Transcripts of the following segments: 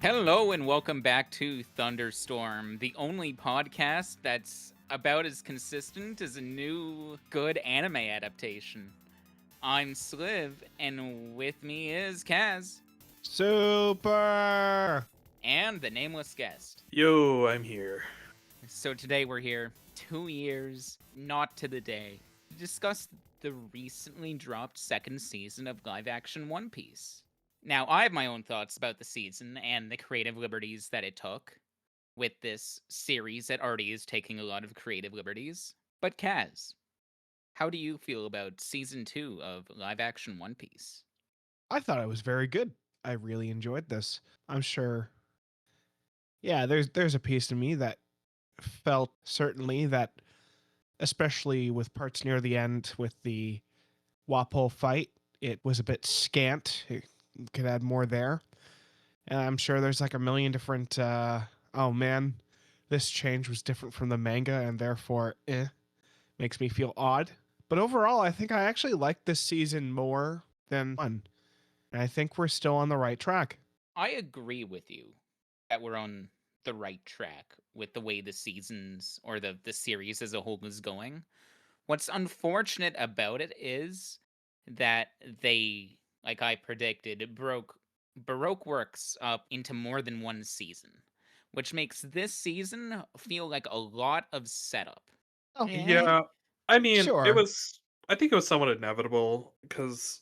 Hello and welcome back to Thunderstorm, the only podcast that's about as consistent as a new good anime adaptation. I'm Sliv, and with me is Kaz Super! and the nameless guest. Yo, I'm here. So today we're here, 2 years, not to the day, to discuss the recently dropped second season of live action One Piece. Now, I have my own thoughts about the season and the creative liberties that it took with this series that already is taking a lot of creative liberties. But Kaz, how do you feel about season 2 of live action One Piece? I thought it was very good. I really enjoyed this. I'm sure. Yeah, there's a piece of me that felt certainly that, especially with parts near the end with the Wapol fight, it was a bit scant. It could add more there. And I'm sure there's like a million different oh man, this change was different from the manga and therefore makes me feel odd. But overall, I think I actually like this season more than one. And I think we're still on the right track. I agree with you that we're on the right track with the way the seasons or the series as a whole is going. What's unfortunate about it is that they, like I predicted, broke Baroque Works up into more than one season, which makes this season feel like a lot of setup. Oh, Yeah, I mean, sure. I think it was somewhat inevitable because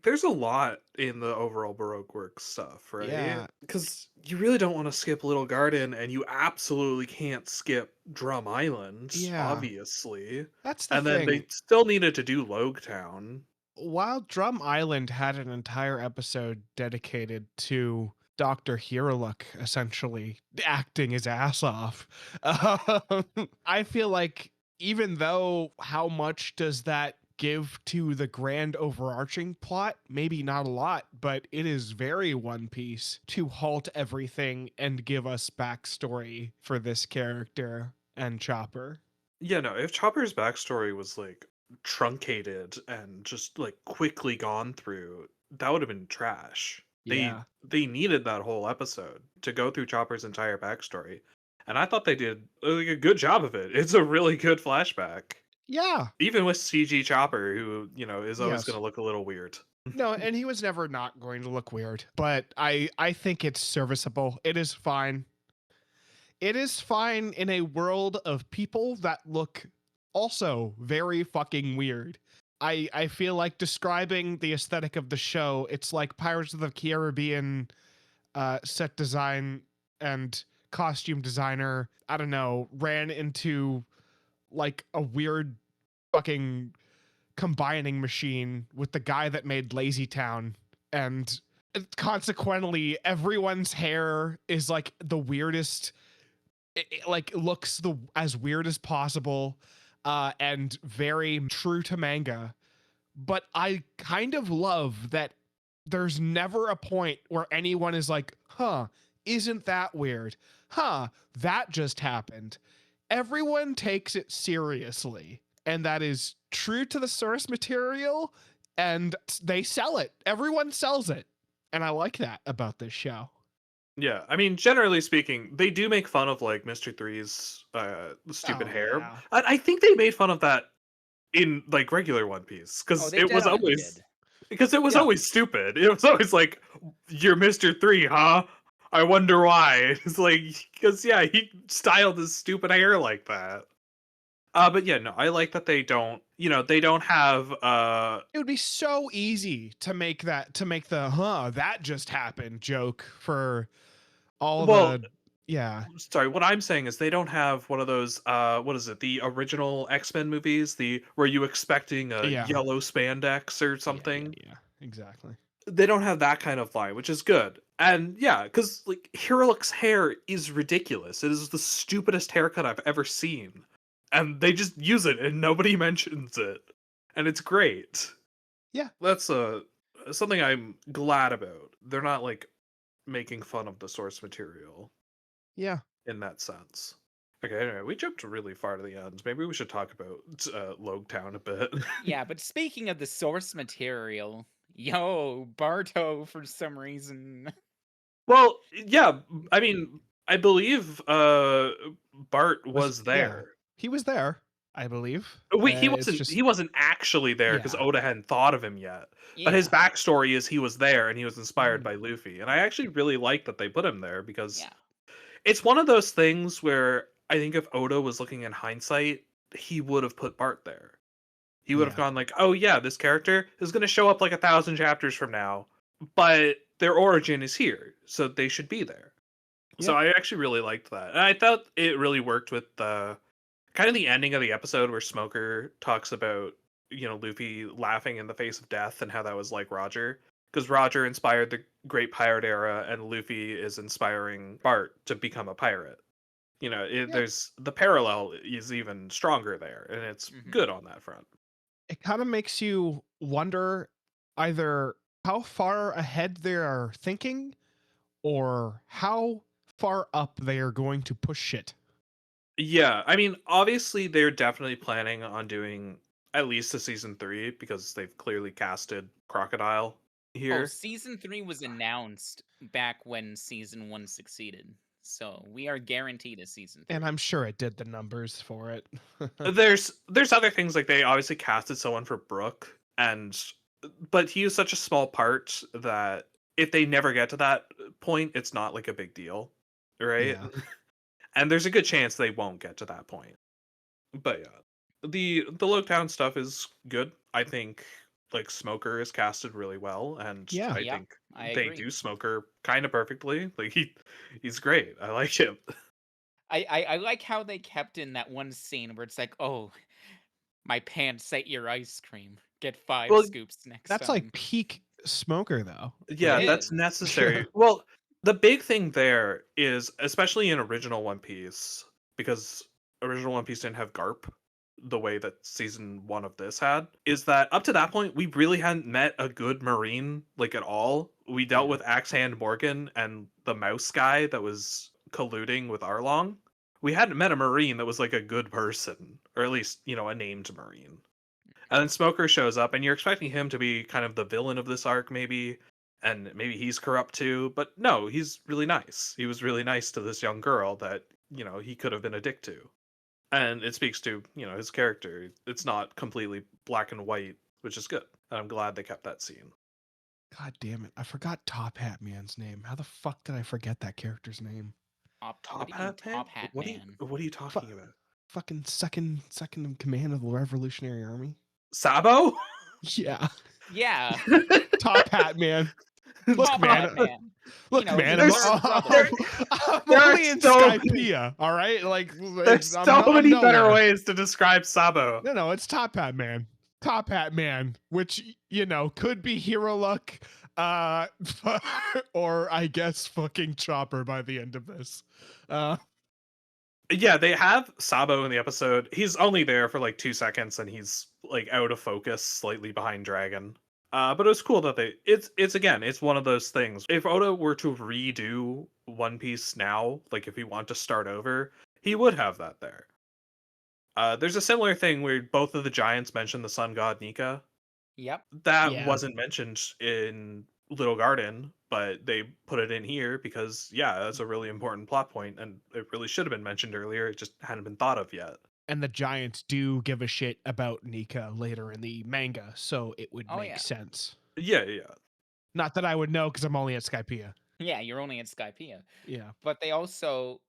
there's a lot in the overall Baroque works stuff, right? Yeah. Because you really don't want to skip Little Garden, and you absolutely can't skip Drum Island, Yeah. obviously. That's the And then they thing. still needed to do Town. While Drum Island had an entire episode dedicated to Dr. Hiruluk essentially acting his ass off, I feel like even though how much does that give to the grand overarching plot? Maybe not a lot, but it is very One Piece to halt everything and give us backstory for this character and Chopper. Yeah, no, if Chopper's backstory was like truncated and just like quickly gone through, that would have been trash. Yeah. They needed that whole episode to go through Chopper's entire backstory. And I thought they did like a good job of it. It's a really good flashback. Yeah. Even with CG Chopper, who, is always Yes. gonna look a little weird. No, and he was never not going to look weird, but I think it's serviceable. It is fine. It is fine in a world of people that look also very fucking weird. I feel like describing the aesthetic of the show, it's like Pirates of the Caribbean set design and costume designer, I don't know, ran into like a weird fucking combining machine with the guy that made Lazy Town, and consequently everyone's hair is like the weirdest. It like looks the as weird as possible, and very true to manga. But I kind of love that there's never a point where anyone is like, huh, isn't that weird? Huh, that just happened. Everyone takes it seriously, and that is true to the source material, and they sell it. Everyone sells it. And I like that about this show. Yeah, I mean, generally speaking, they do make fun of like Mr. Three's stupid Oh hair. yeah. And I think they made fun of that in like regular One Piece Oh, because they dead on did. it was Yeah. always stupid. It was always like, "You're Mr. Three, huh? I wonder why." It's like because yeah, he styled his stupid hair like that. But yeah, no, I like that they don't have It would be so easy to make the that just happened joke for all well, the yeah. sorry, what I'm saying is they don't have one of those what is it, the original X-Men movies, the were you expecting a Yeah. yellow spandex or Yeah, something? exactly. They don't have that kind of line, which is good. And yeah, because like Hiruluk's hair is ridiculous. It is the stupidest haircut I've ever seen. And they just use it and nobody mentions it. And it's great. Yeah. That's something I'm glad about. They're not like making fun of the source material Yeah. in that sense. Okay, anyway, we jumped really far to the end. Maybe we should talk about Town a bit. Yeah, but speaking of the source material, yo, Barto for some reason. Well, yeah, I mean, I believe Bart was Yeah, there. he was there, I believe. Wait, he It's wasn't just he wasn't actually there because yeah, Oda hadn't thought of him yet. But his Yeah. backstory is he was there and he was inspired Mhm. by Luffy. And I actually really like that they put him there because Yeah. it's one of those things where I think if Oda was looking in hindsight, he would have put Bart there. He would have Yeah. gone like, "Oh yeah, this character is going to show up like 1,000 chapters from now, but their origin is here, so they should be there." So Yep. I actually really liked that. And I thought it really worked with the kind of the ending of the episode where Smoker talks about, Luffy laughing in the face of death and how that was like Roger. Because Roger inspired the Great Pirate Era and Luffy is inspiring Bart to become a pirate. Yeah. There's the parallel is even stronger there, and it's Hmm. good on that front. It kind of makes you wonder either how far ahead they are thinking or how far up they are going to push shit. Yeah, I mean, obviously they're definitely planning on doing at least a season 3 because they've clearly casted Crocodile Oh, here. season 3 was announced back when season 1 succeeded. So we are guaranteed a season And 3. I'm sure it did the numbers for it. There's other things like they obviously casted someone for Brooke and but he is such a small part that if they never get to that point, it's not like a big deal, right? Yeah. And there's a good chance they won't get to that point. But yeah, the Loketown stuff is good. I think like Smoker is casted really well, and Yeah. I Yep, think I they agree. do Smoker kind of perfectly. Like he's great. I like him. I like how they kept in that one scene where it's like, oh, my pants ate your ice cream. Get 5 Well, scoops next That's like time. peak smoker though. It yeah, Like that's is. necessary. Well, the big thing there is, especially in original One Piece, because original One Piece didn't have Garp the way that season 1 of this had, is that up to that point we really hadn't met a good marine like at all. We dealt Yeah. with Axe Hand Morgan and the mouse guy that was colluding with Arlong. We hadn't met a marine that was like a good person, or at least, a named marine. And then Smoker shows up, and you're expecting him to be kind of the villain of this arc, maybe, and maybe he's corrupt too. But no, he's really nice. He was really nice to this young girl that he could have been a dick to, and it speaks to his character. It's not completely black and white, which is good, and I'm glad they kept that scene. God damn it. I forgot Top Hat Man's name. How the fuck did I forget that character's name? What Top do you mean, Hat Man? Top Hat What are you Man? what are you Fu- talking about? Fucking second in command of the Revolutionary Army. Sabo? Yeah. Yeah, Top Hat Man. Look, Top Hat man. Man. Look, His man. there's third there brother. I'm there are only in so many Skypiea. All right. Like there's I'm so not. I'm many better nowhere. ways to describe Sabo. No. It's Top Hat Man. Top Hat Man, which could be Hero Luck, or I guess fucking Chopper by the end of this. Uh, Yeah, they have Sabo in the episode. He's only there for like 2 seconds, and he's like out of focus, slightly behind Dragon. But it was cool that it's again, it's one of those things. If Oda were to redo One Piece now, like if he want to start over, he would have that there. There's a similar thing where both of the giants mention the sun god Nika. Yep. That yeah. wasn't mentioned in Little Garden, but they put it in here because yeah, that's a really important plot point, and it really should have been mentioned earlier. It just hadn't been thought of yet. And the Giants do give a shit about Nika later in the manga, so it would Oh, make yeah. sense. Yeah. Not that I would know because I'm only at Skypiea. Yeah, you're only in Skypiea. Yeah. But they also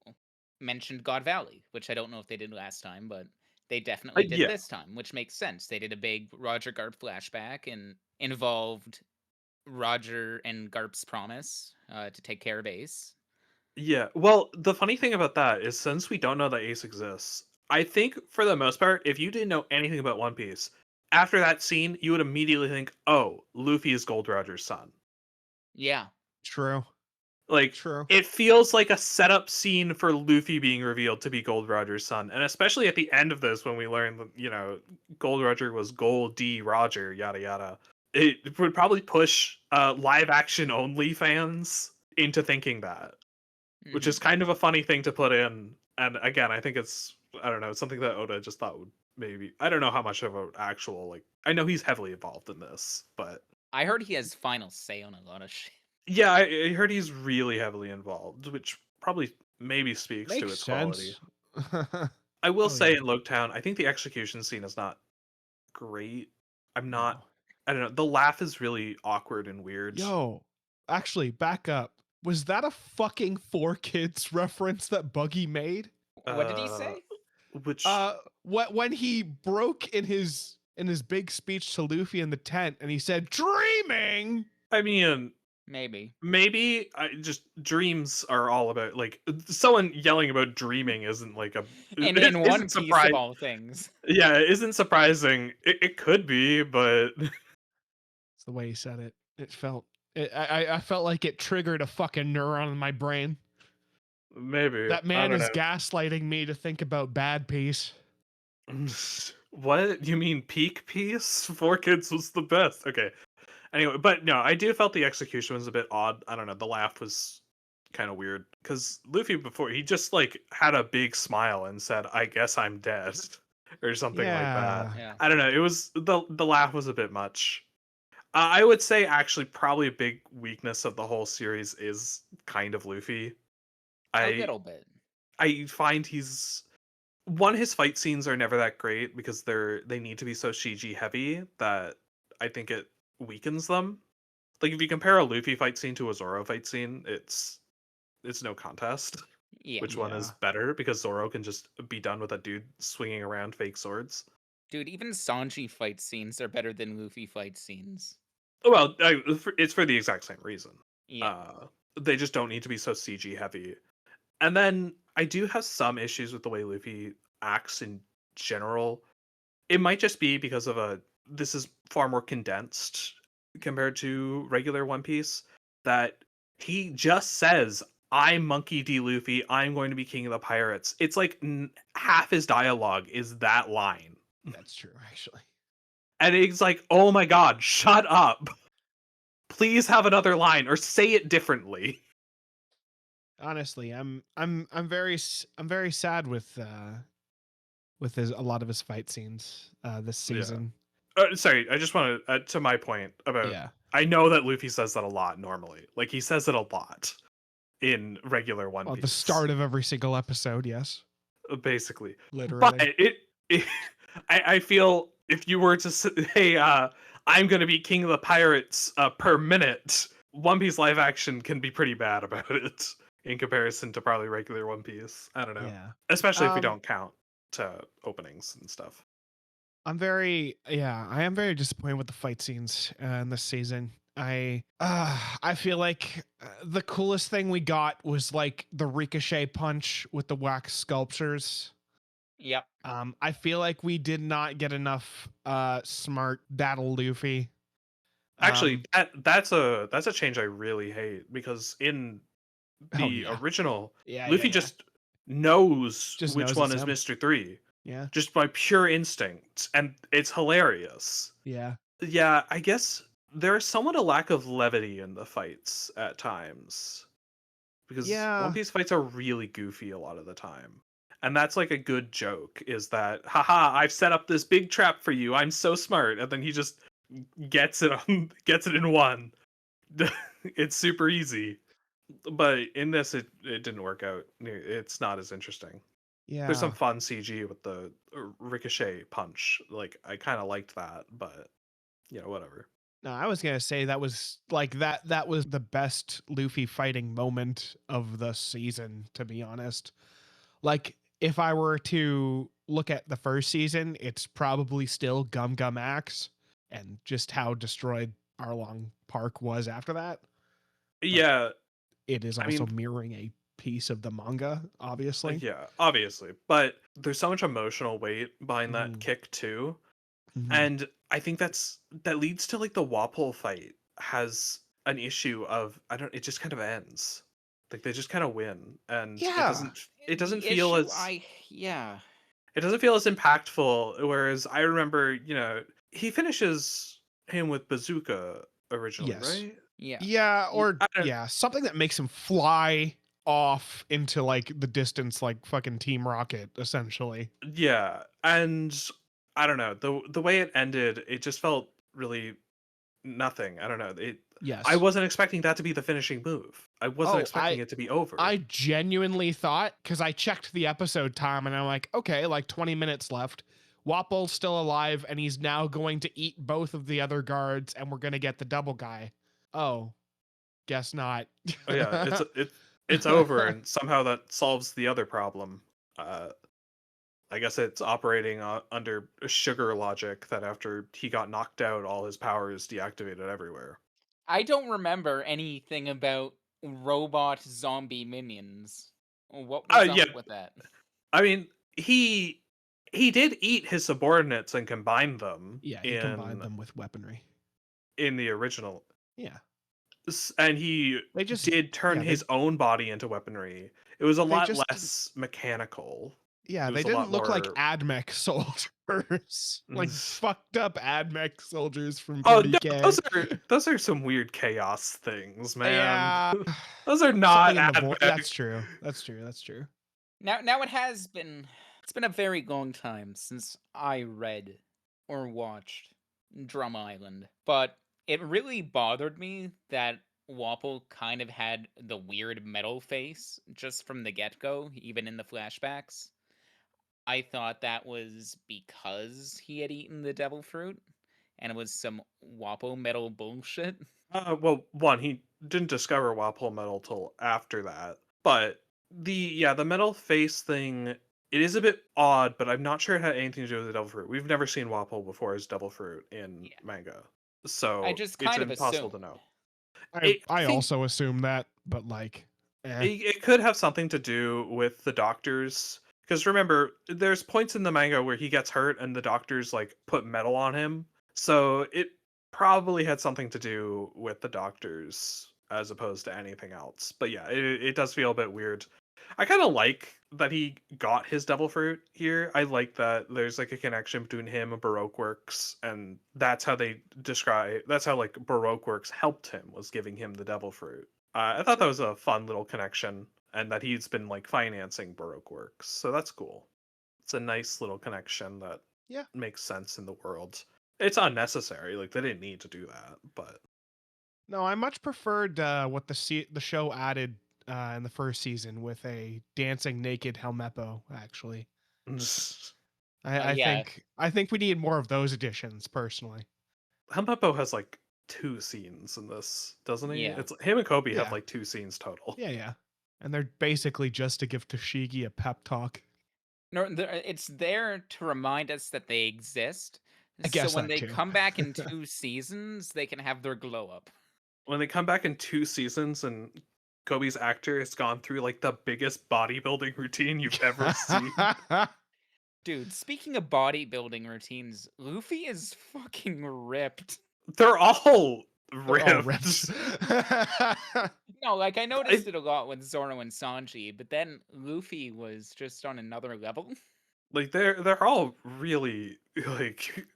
mentioned God Valley, which I don't know if they did last time, but they definitely did Yeah, this time, which makes sense. They did a big Roger Garp flashback and involved Roger and Garp's promise to take care of Ace. yeah. Well, the funny thing about that is since we don't know that Ace exists, I think for the most part, if you didn't know anything about One Piece, after that scene, you would immediately think, "Oh, Luffy is Gold Roger's son." Yeah. True. Like True. it feels like a setup scene for Luffy being revealed to be Gold Roger's son, and especially at the end of this when we learn that Gold Roger was Gold D Roger, yada yada. It would probably push live action only fans into thinking that, which is Mhm. kind of a funny thing to put in. And again, I think it's I don't know something that Oda just thought would maybe I don't know how much of an actual I know he's heavily involved in this, but I heard he has final say on a lot of shit. Yeah, I heard he's really heavily involved, which probably maybe speaks to Makes its quality. sense. I will Oh say yeah. in Loketown, I think the execution scene is not great. I'm not. No. I don't know. The laugh is really awkward and weird. Yo, actually, back up. Was that a fucking Four Kids reference that Buggy made? What did he Uh, say? which When he broke in his big speech to Luffy in the tent and he said dreaming. I mean, Maybe. maybe I just dreams are all about like someone yelling about dreaming isn't like a In One isn't Piece of surprise. all things. Yeah, it isn't surprising. It could be, but It's the way he said it. I felt like it triggered a fucking neuron in my brain. maybe That I man don't is gaslighting me to think about bad piece. know. What you mean peak piece? Four Kids was the best. Okay. Anyway, but no, I do felt the execution was a bit odd. I don't know. The laugh was kind of weird because Luffy before he just like had a big smile and said, "I guess I'm dead," or something like that. Yeah. Yeah. I don't know. It was the laugh was a bit much. I would say actually probably a big weakness of the whole series is kind of Luffy. A I little bit. I find his fight scenes are never that great because they need to be so CG heavy that I think it weakens them. Like if you compare a Luffy fight scene to a Zoro fight scene, it's no contest. Yeah. Which one is Yeah. better? Because Zoro can just be done with a dude swinging around fake swords. Dude, even Sanji fight scenes are better than Luffy fight scenes. Well, it's for the exact same reason. Yeah. They just don't need to be so CG heavy. And then I do have some issues with the way Luffy acts in general. It might just be because of this is far more condensed compared to regular One Piece that he just says, "I'm Monkey D. Luffy. I'm going to be king of the pirates." It's like half his dialogue is that line. That's true, actually. And it's like, "Oh my god, shut up. Please have another line or say it differently." Honestly, I'm very sad with a lot of his fight scenes this Yeah. season. Sorry, I just want to to my point about Yeah. I know that Luffy says that a lot normally. Like he says it a lot in regular One Well, Piece. the start of every single episode, yes. Basically. But Literally. it I feel if you were to say I'm going to be king of the pirates per minute, One Piece live action can be pretty bad about it in comparison to probably regular One Piece. I don't know. Yeah. Especially if we Um, don't count openings and stuff. I am very disappointed with the fight scenes in this season. I feel like the coolest thing we got was like the ricochet punch with the wax sculptures. Yep. I feel like we did not get enough smart battle Luffy. Actually, that's a change I really hate because in the yeah. original, Yeah, Luffy yeah. just knows Just which knows one it's is him. Mr. 3 Yeah. just by pure instinct, and it's hilarious. Yeah. Yeah, I guess there's somewhat a lack of levity in the fights at times because One Yeah. Piece fights are really goofy a lot of the time. And that's like a good joke is that, haha, I've set up this big trap for you. I'm so smart. And then he just gets it gets it in one. It's super easy. But in this it didn't work out. It's not as interesting. There's some Yeah. fun CG with the ricochet punch. Like I kind of liked that, but whatever. No, I was gonna say that was like that was the best Luffy fighting moment of the season, to be honest. Like if I were to look at the first season, it's probably still Gum Gum Axe and just how destroyed Arlong Park was after that. Yeah, It is I also mean, mirroring a piece of the manga, obviously. yeah, obviously, but there's so much emotional weight behind that Mhm. kick too, Mhm. and I think that leads to like the Wapol fight has an issue of I don't. It just kind of ends. Like they just kind of win, and it Yeah. doesn't. It doesn't The feel issue, as yeah. it doesn't feel as impactful. Whereas I remember, he finishes him with bazooka originally, Yes. right? Yeah. Yeah, or I don't, yeah, something that makes him fly off into like the distance like fucking Team Rocket, essentially. yeah, and I don't know the way it ended. It just felt really nothing. I don't know. Yes. I wasn't expecting that to be the finishing move. I wasn't Oh, expecting it to be over. I genuinely thought, because I checked the episode time and I'm like, okay, like 20 minutes left. Wapple's still alive and he's now going to eat both of the other guards and we're going to get the double guy. Oh, guess not. Oh yeah, it's over, and somehow that solves the other problem. I guess it's operating under sugar logic that after he got knocked out, all his powers deactivated everywhere. I don't remember anything about robot zombie minions. What was Yeah, up with that? I mean, he did eat his subordinates and combine them Yeah, he combined them with weaponry. in the original. Yeah. And he They just did turn yeah, his own body into weaponry. It was a They lot just less mechanical. Yeah, It they was a lot didn't look like more- AdMech soldiers. Like fucked up AdMech soldiers from Oh no, 40K. those are some weird chaos things, man. Yeah. Those are not Something in the AdMech. That's true. That's true. That's true. Now it's been a very long time since I read or watched Drum Island, but it really bothered me that Wapple kind of had the weird metal face just from the get-go, even in the flashbacks. I thought that was because he had eaten the devil fruit, and it was some Wapple metal bullshit. Well, one, he didn't discover Wapole metal till after that. But the metal face thing, it is a bit odd, but I'm not sure it had anything to do with the devil fruit. We've never seen Wapole before as devil fruit in manga, so I just it's kind of impossible assumed. to know. I think- also assume that, but like, It could have something to do with the doctors. Because remember, there's points in the manga where he gets hurt and the doctors like put metal on him. So it probably had something to do with the doctors as opposed to anything else. But yeah, it does feel a bit weird. I kind of like that he got his devil fruit here. I like that there's like a connection between him and Baroque Works, and that's how like Baroque Works helped him, was giving him the devil fruit. I thought that was a fun little connection, and that he's been like financing Baroque Works, so that's cool. It's a nice little connection that makes sense in the world. It's unnecessary, like they didn't need to do that, but no, I much preferred what the show added in the first season with a dancing naked Helmeppo. Actually, Yeah. I think we need more of those additions personally. Helmeppo has like 2 scenes in this, doesn't he? Yeah. It's him and Kobe Yeah. have like 2 scenes total. Yeah, and they're basically just to give Toshigi a pep talk. No, it's there to remind us that they exist. I guess so when that they too. come back in 2 seasons, they can have their glow up. When they come back in 2 seasons and Kobe's actor has gone through like the biggest bodybuilding routine you've ever seen. Dude, speaking of bodybuilding routines, Luffy is fucking ripped. They're all They're all ripped. No, like I noticed it a lot with Zoro and Sanji, but then Luffy was just on another level. Like they're all really like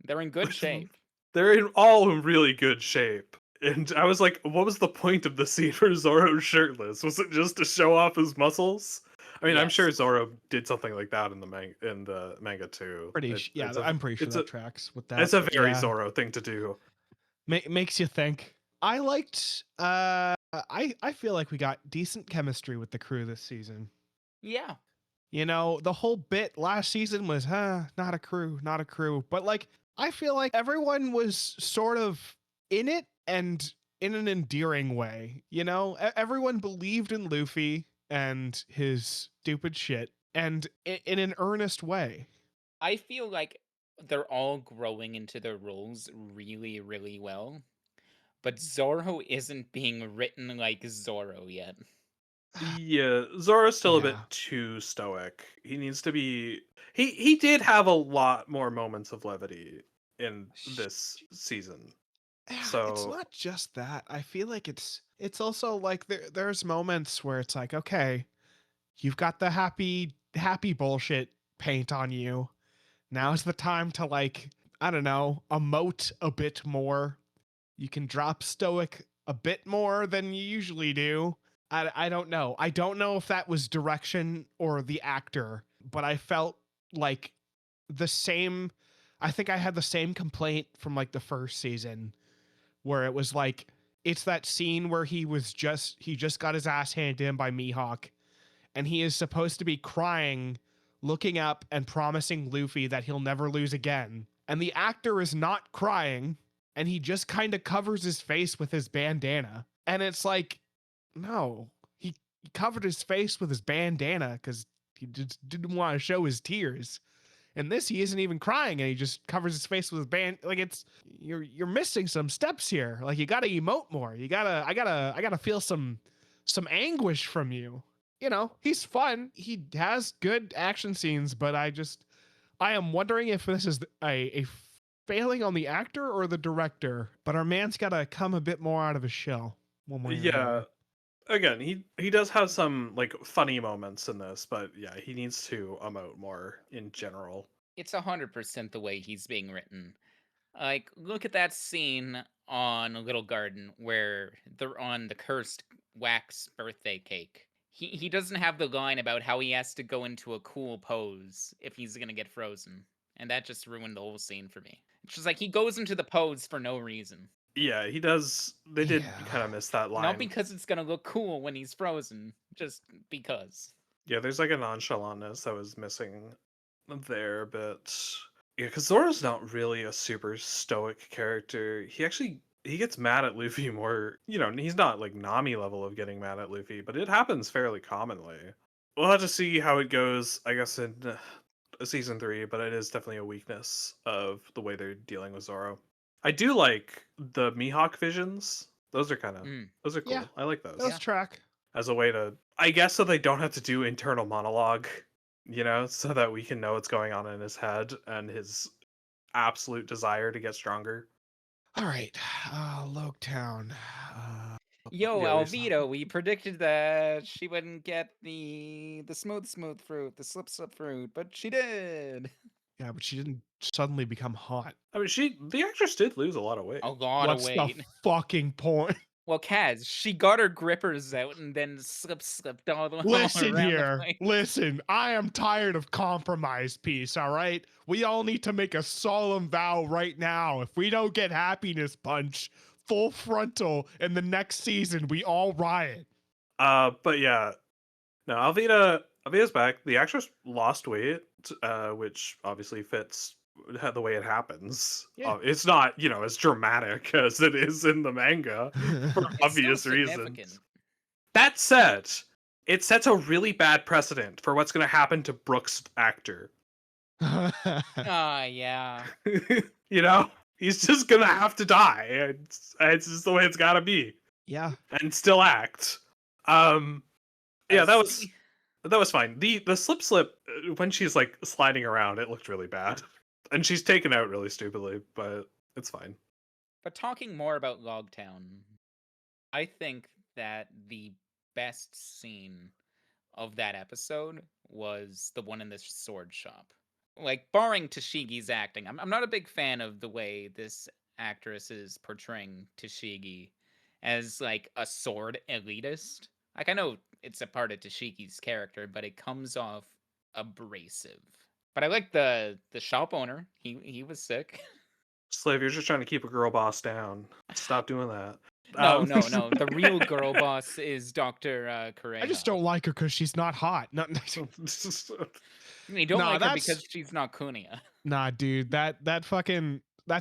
They're in good shape. they're all in really good shape. And I was like, what was the point of the scene where Zoro's shirtless? Was it just to show off his muscles? I mean, I'm sure Yes. Zoro did something like that in the manga too. I'm pretty sure that tracks with that. It's a very yeah. Zoro thing to do. Makes you think. I liked. I feel like we got decent chemistry with the crew this season. Yeah. You know, the whole bit last season was, not a crew, not a crew. But like, I feel like everyone was sort of in it and in an endearing way. You know, everyone believed in Luffy and his stupid shit, and in an earnest way. I feel like they're all growing into their roles really, really well. But Zoro isn't being written like Zoro yet. Yeah, Zoro's still a bit Yeah. too stoic. He needs to be. He did have a lot more moments of levity in this season. It's So not just that. I feel like it's also like there's moments where it's like, okay, you've got the happy bullshit paint on you. Now's the time to, like, I don't know, emote a bit more. You can drop stoic a bit more than you usually do. I don't know. I don't know if that was direction or the actor, but I felt like I think I had the same complaint from like the first season where it was like, it's that scene where he just got his ass handed in by Mihawk, and he is supposed to be crying, looking up and promising Luffy that he'll never lose again. And the actor is not crying, and he just kind of covers his face with his bandana. And it's like, no, he covered his face with his bandana because he just didn't want to show his tears. And this, he isn't even crying, and he just covers his face with his band. Like, it's, you're missing some steps here. Like, you gotta emote more. I gotta feel some anguish from you. You know, he's fun. He has good action scenes, but I am wondering if this is a failing on the actor or the director. But our man's gotta come a bit more out of his shell. One way or Yeah. another. Again, he does have some like funny moments in this, but yeah, he needs to emote more in general. It's 100% the way he's being written. Like, look at that scene on Little Garden where they're on the cursed wax birthday cake. He doesn't have the line about how he has to go into a cool pose if he's gonna get frozen. And that just ruined the whole scene for me. It's just like he goes into the pose for no reason. Yeah, he does. They did Yeah. kind of miss that line. Not because it's gonna look cool when he's frozen, just because. Yeah, there's like a nonchalantness that was missing there, but yeah, because Zoro's not really a super stoic character. He gets mad at Luffy more. You know, he's not like Nami level of getting mad at Luffy, but it happens fairly commonly. We'll have to see how it goes, I guess, in season 3, but it is definitely a weakness of the way they're dealing with Zoro. I do like the Mihawk visions. Those are those are cool. Yeah, I like those. Those track. As a way to, I guess, so they don't have to do internal monologue, you know, so that we can know what's going on in his head and his absolute desire to get stronger. All right, Loketown. Yo, Yeah, Alvito, we predicted that she wouldn't get the smooth fruit, the slip fruit, but she did. Yeah, but she didn't suddenly become hot. I mean, the actress did lose a lot of weight. A lot What's of weight. the fucking point? Well, Kaz, she got her grippers out and then slipped all the way Listen around here. the place. Listen, I am tired of compromise peace, all right? We all need to make a solemn vow right now. If we don't get happiness punch full frontal in the next season, we all riot. But yeah, no, Alvita's back. The actress lost weight, which obviously fits the way it happens. Yeah. It's not, you know, as dramatic as it is in the manga for It's obvious still reasons. significant. That said, it sets a really bad precedent for what's going to happen to Brooks' actor. Yeah. You know, he's just going to have to die. It's just the way it's got to be, Yeah. and still act. Yeah, that was fine. The slip when she's like sliding around, it looked really bad, and she's taken out really stupidly, but it's fine. But talking more about Logtown, I think that the best scene of that episode was the one in the sword shop. Like, barring Tashigi's acting, I'm not a big fan of the way this actress is portraying Tashigi as like a sword elitist. Like, I know it's a part of Tashigi's character, but it comes off abrasive. But I like the shop owner. He was sick. Sliv, you're just trying to keep a girl boss down. Stop doing that. No. The real girl boss is Dr. Correa. I just don't like her because she's not hot. No, You don't Nah, like her that's- because she's not Kunia. nah, dude, that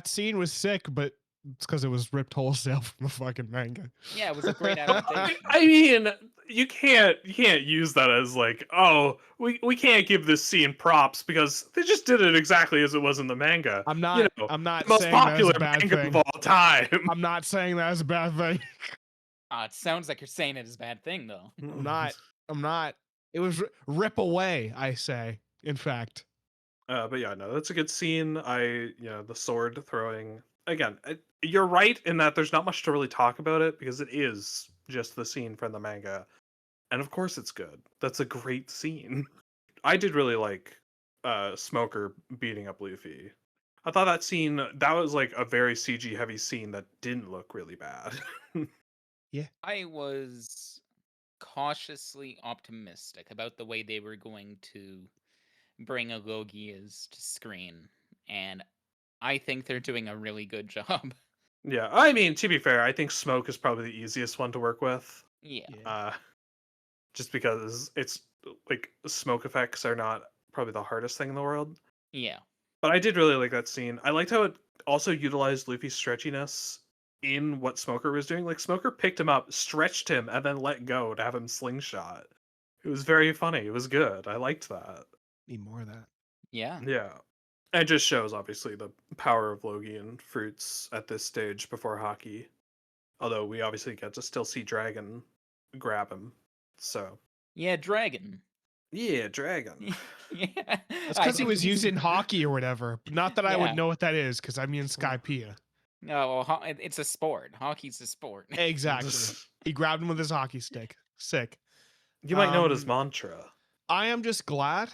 scene was sick, but it's because it was ripped wholesale from the fucking manga. Yeah, it was a great adaptation. I mean, you can't use that as like, oh, we can't give this scene props because they just did it exactly as it was in the manga. I'm not. You know, I'm not the most saying that's popular a bad manga thing. of all time. I'm not saying that's a bad thing. It sounds like you're saying it is a bad thing, though. I'm not. It was rip away. I say. In fact. But yeah, no, that's a good scene. The sword throwing again. You're right in that there's not much to really talk about it because it is just the scene from the manga, and of course it's good. That's a great scene. I did really like Smoker beating up Luffy. I thought that was like a very CG heavy scene that didn't look really bad. I was cautiously optimistic about the way they were going to bring Alogias to screen, and I think they're doing a really good job. Yeah, I mean, to be fair, I think smoke is probably the easiest one to work with. Yeah. Yeah. Just because it's like smoke effects are not probably the hardest thing in the world. Yeah. But I did really like that scene. I liked how it also utilized Luffy's stretchiness in what Smoker was doing. Like Smoker picked him up, stretched him, and then let go to have him slingshot. It was very funny. It was good. I liked that. Need more of that. Yeah. Yeah. And it just shows obviously the power of Logi and Fruits at this stage before hockey. Although we obviously get to still see Dragon grab him. So Yeah, Dragon. yeah, Dragon. Yeah. That's I because he think was he's- using hockey or whatever. Not that I would Yeah. know what that is, because I'm in Skypea. No, it's a sport. Hockey's a sport. Exactly. He grabbed him with his hockey stick. Sick. You might know it as Um, mantra. I am just glad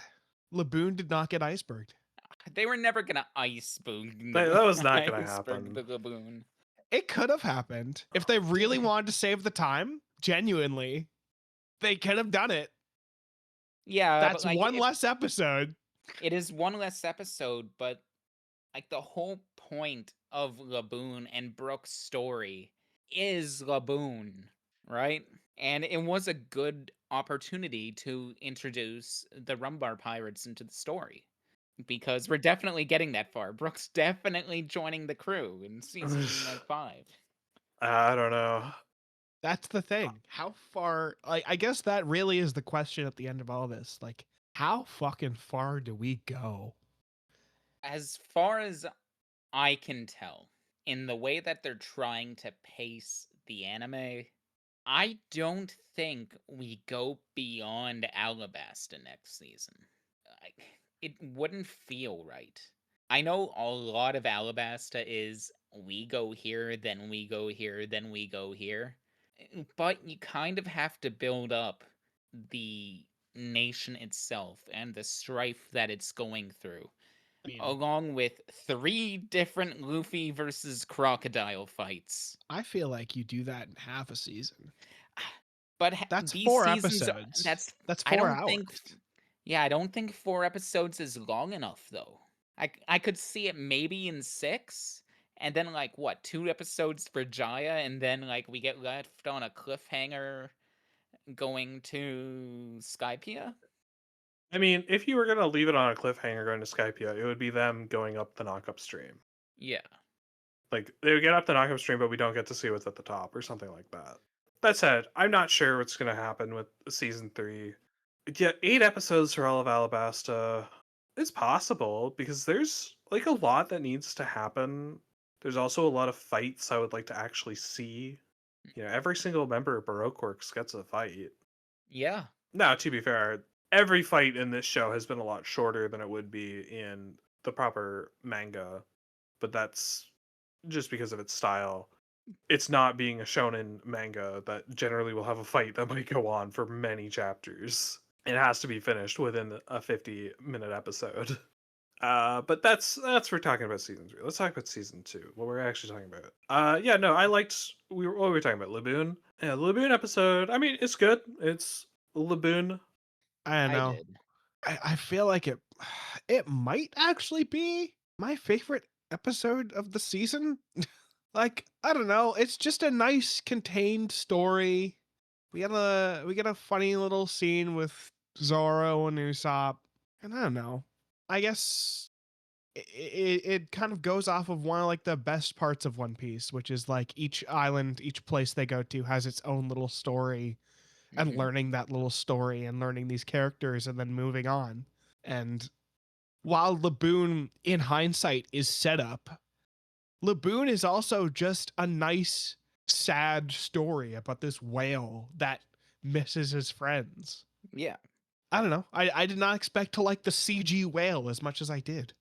Laboon did not get iceberged. They were never gonna ice boon. That was not gonna iceberg happen. The Laboon. It could have happened. If they really wanted to save the time, genuinely, they could have done it. Yeah, That's but, like, one less episode. It is one less episode, but like the whole point of Laboon and Brooke's story is Laboon, right? And it was a good opportunity to introduce the Rumbar Pirates into the story. Because we're definitely getting that far. Brooke's definitely joining the crew in season 5. I don't know. That's the thing. How far, like, I guess that really is the question at the end of all this. Like, how fucking far do we go? As far as I can tell, in the way that they're trying to pace the anime, I don't think we go beyond Alabasta next season. It wouldn't feel right. I know a lot of Alabasta is we go here, then we go here, then we go here. But you kind of have to build up the nation itself and the strife that it's going through, I mean, along with 3 different Luffy versus Crocodile fights. I feel like you do that in half a season. But That's these 4 seasons episodes. That's I 4 don't hours. think yeah, I don't think 4 episodes is long enough though. I could see it maybe in 6, and then like what, 2 episodes for Jaya, and then like we get left on a cliffhanger going to Skypea. I mean, if you were gonna leave it on a cliffhanger going to Skypea, it would be them going up the knock-up stream. Yeah. Like they would get up the knock-up stream, but we don't get to see what's at the top or something like that. That said, I'm not sure what's gonna happen with season 3. Yeah, 8 episodes for all of Alabasta. It's possible because there's like a lot that needs to happen. There's also a lot of fights I would like to actually see. You know, every single member of Baroque Works gets a fight. Yeah. Now, to be fair, every fight in this show has been a lot shorter than it would be in the proper manga, but that's just because of its style. It's not being a shonen manga that generally will have a fight that might go on for many chapters. It has to be finished within a 50-minute episode. But that's we're talking about season 3. Let's talk about season 2. What we're actually talking about. Yeah, no, I liked what were we talking about? Laboon. Yeah, the Laboon episode. I mean, it's good. It's Laboon. I don't know. did. I feel like it might actually be my favorite episode of the season. Like, I don't know, it's just a nice contained story. We get a funny little scene with Zoro and Usopp, and I don't know. I guess it kind of goes off of one of like the best parts of One Piece, which is like each island, each place they go to has its own little story, and Mhm. learning that little story and learning these characters and then moving on. And while Laboon, in hindsight, is set up, Laboon is also just a nice, sad story about this whale that misses his friends. Yeah. I don't know. I did not expect to like the CG whale as much as I did.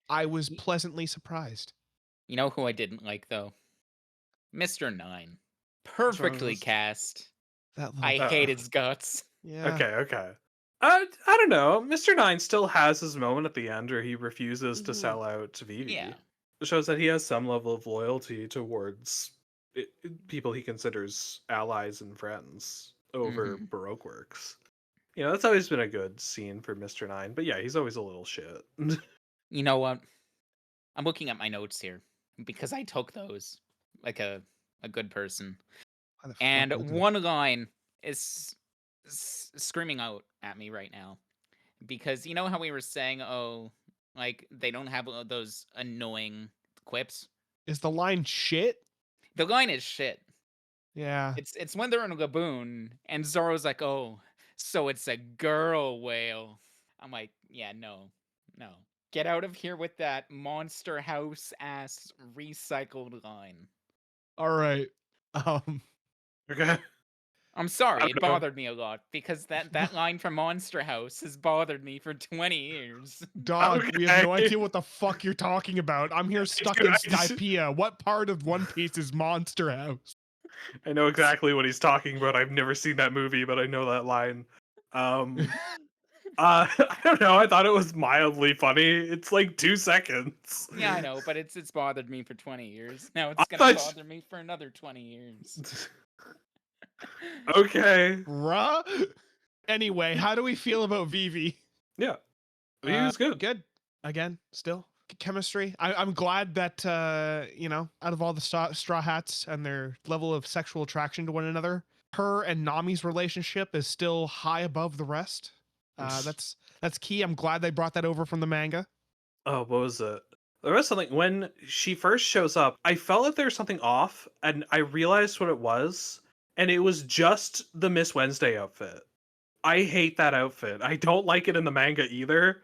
I was Y- pleasantly surprised. You know who I didn't like though? Mr. 9. wrong with Perfectly this? cast. That little, I hate his guts. yeah. Okay. I don't know. Mr. Nine still has his moment at the end where he refuses to Mhm. sell out to Vivi. Yeah. It shows that he has some level of loyalty towards people he considers allies and friends over Mhm. Baroque Works. You know, that's always been a good scene for Mr. Nine, but yeah, he's always a little shit. You know what? I'm looking at my notes here because I took those like a good person. Why the fuck And would they? one line is screaming out at me right now because you know how we were saying, oh, like they don't have those annoying quips. Is the line shit? The line is shit. Yeah. It's when they're in a lagoon and Zoro's like, "Oh, so it's a girl whale." I'm like, "Yeah, no. No. Get out of here with that monster house ass recycled line." All right. Um. Okay. I'm I sorry, it don't know. bothered me a lot because that line from Monster House has bothered me for 20 years. Dog, we have no Okay. idea what the fuck you're talking about. I'm here stuck Dude, in I just- Skypiea. What part of One Piece is Monster House? I know exactly what he's talking about. I've never seen that movie, but I know that line. I don't know. I thought it was mildly funny. It's like 2 seconds. Yeah, I know, but it's bothered me for 20 years. Now I it's gonna thought bother me for another 20 years. Okay. Bruh. Anyway, how do we feel about Vivi? Yeah. He was good. Good. Again, still chemistry. I'm glad that out of all the straw hats and their level of sexual attraction to one another, her and Nami's relationship is still high above the rest. That's key. I'm glad they brought that over from the manga. Oh, what was it? There was something when she first shows up, I felt like there was something off, and I realized what it was, and it was just the Miss Wednesday outfit. I hate that outfit. I don't like it in the manga either.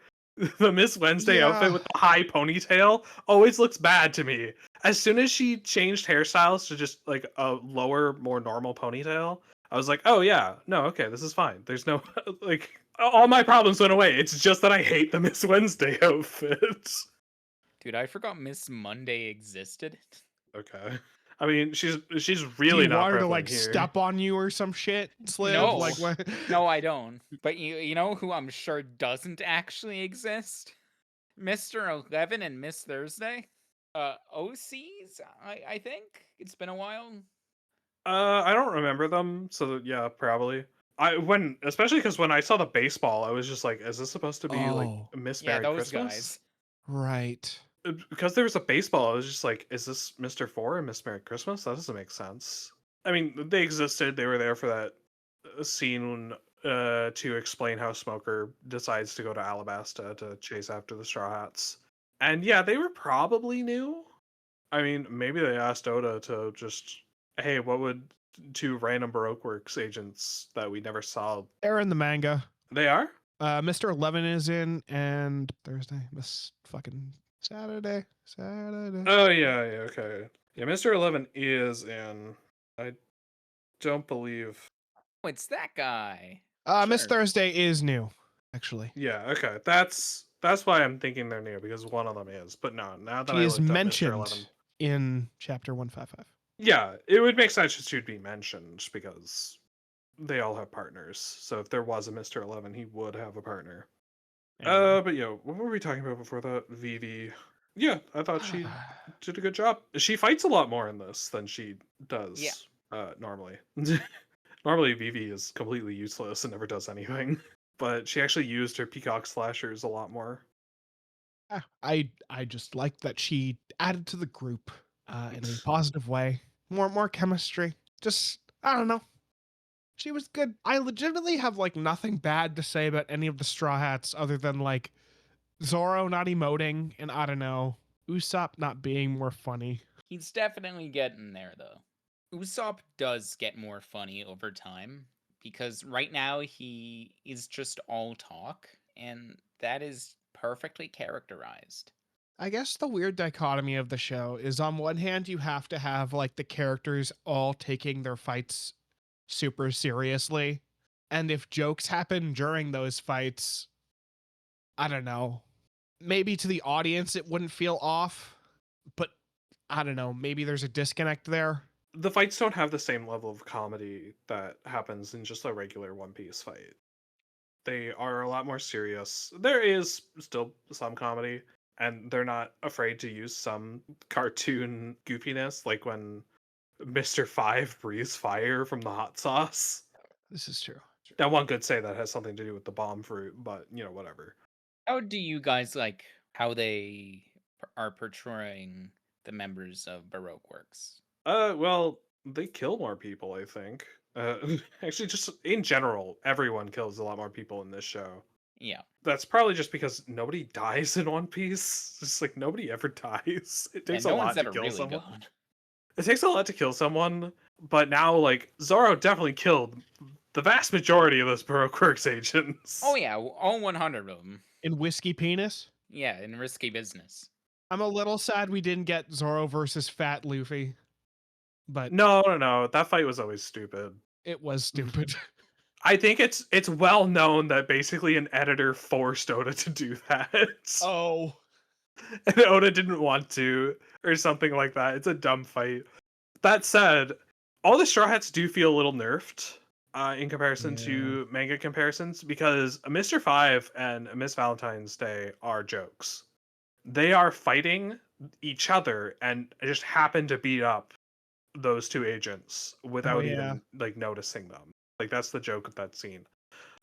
The Miss Wednesday outfit Yeah. with the high ponytail always looks bad to me. As soon as she changed hairstyles to just like a lower, more normal ponytail, I was like, oh yeah, no, okay, this is fine. There's no like all my problems went away. It's just that I hate the Miss Wednesday outfit. Dude, I forgot Miss Monday existed. Okay. I mean, she's Do really you not want her to prevalent like here. step on you or some shit, Sliv? No. Like what? No, I don't. But you know who I'm sure doesn't actually exist? Mr. 11 and Miss Thursday? OCs, I think? It's been a while. I don't remember them, so yeah, probably. Especially because when I saw the baseball, I was just like, is this supposed to be like Oh, Miss Yeah, Merry those Christmas? guys. right. Because there was a baseball, I was just like, is this Mr. Four and Miss Merry Christmas? That doesn't make sense. I mean, they existed. They were there for that scene to explain how Smoker decides to go to Alabasta to chase after the Straw Hats. And yeah, they were probably new. I mean, maybe they asked Oda to just, hey, what would 2 random Baroque Works agents that we never saw? They're in the manga. They are? Mr. 11 is in, and Thursday, Miss fucking Saturday. Oh yeah, okay. Yeah, Mr. 11 is in. I don't believe. Oh, it's that guy. Miss Sure. Thursday is new, actually. Yeah, okay. That's why I'm thinking they're new, because one of them is. But no, now that She I is looked up Mr. mentioned 11. in chapter 155. Yeah, it would make sense that she'd be mentioned because they all have partners. So if there was a Mr. 11, he would have a partner. Anyway. But yeah, what were we talking about before that? Vivi. Yeah, I thought she did a good job. She fights a lot more in this than she does normally. Normally Vivi is completely useless and never does anything. But she actually used her peacock slashers a lot more. I just liked that she added to the group in a positive way. More chemistry. Just I don't know. She was good. I legitimately have like nothing bad to say about any of the Straw Hats other than like Zoro not emoting and I don't know, Usopp not being more funny. He's definitely getting there, though. Usopp does get more funny over time because right now he is just all talk, and that is perfectly characterized. I guess the weird dichotomy of the show is on one hand you have to have like the characters all taking their fights super seriously. And if jokes happen during those fights, I don't know. Maybe to the audience it wouldn't feel off, but I don't know, maybe there's a disconnect there. The fights don't have the same level of comedy that happens in just a regular One Piece fight. They are a lot more serious. There is still some comedy, and they're not afraid to use some cartoon goofiness, like when Mr. Five breathes fire from the hot sauce. This is true. Now, one could say that has something to do with the bomb fruit, but whatever. How do you guys like how they are portraying the members of Baroque Works? Well, they kill more people, I think. Actually, just in general, everyone kills a lot more people in this show. Yeah. That's probably just because nobody dies in One Piece. It's like nobody ever dies. It takes And a no one's lot to ever kill really someone. gone. It takes a lot to kill someone, but now like Zoro definitely killed the vast majority of those Baroque Works agents. Oh yeah, all 100 of them. In Whiskey Penis. Yeah, in risky business. I'm a little sad we didn't get Zoro versus Fat Luffy, but No. That fight was always stupid. it was stupid. I think it's well known that basically an editor forced Oda to do that. Oh, And Oda didn't want to, or something like that. It's a dumb fight. That said, all the Straw Hats do feel a little nerfed in comparison Yeah. to manga comparisons because a Mr. Five and a Miss Valentine's Day are jokes. They are fighting each other and just happen to beat up those two agents without yeah. even like noticing them. Like that's the joke of that scene.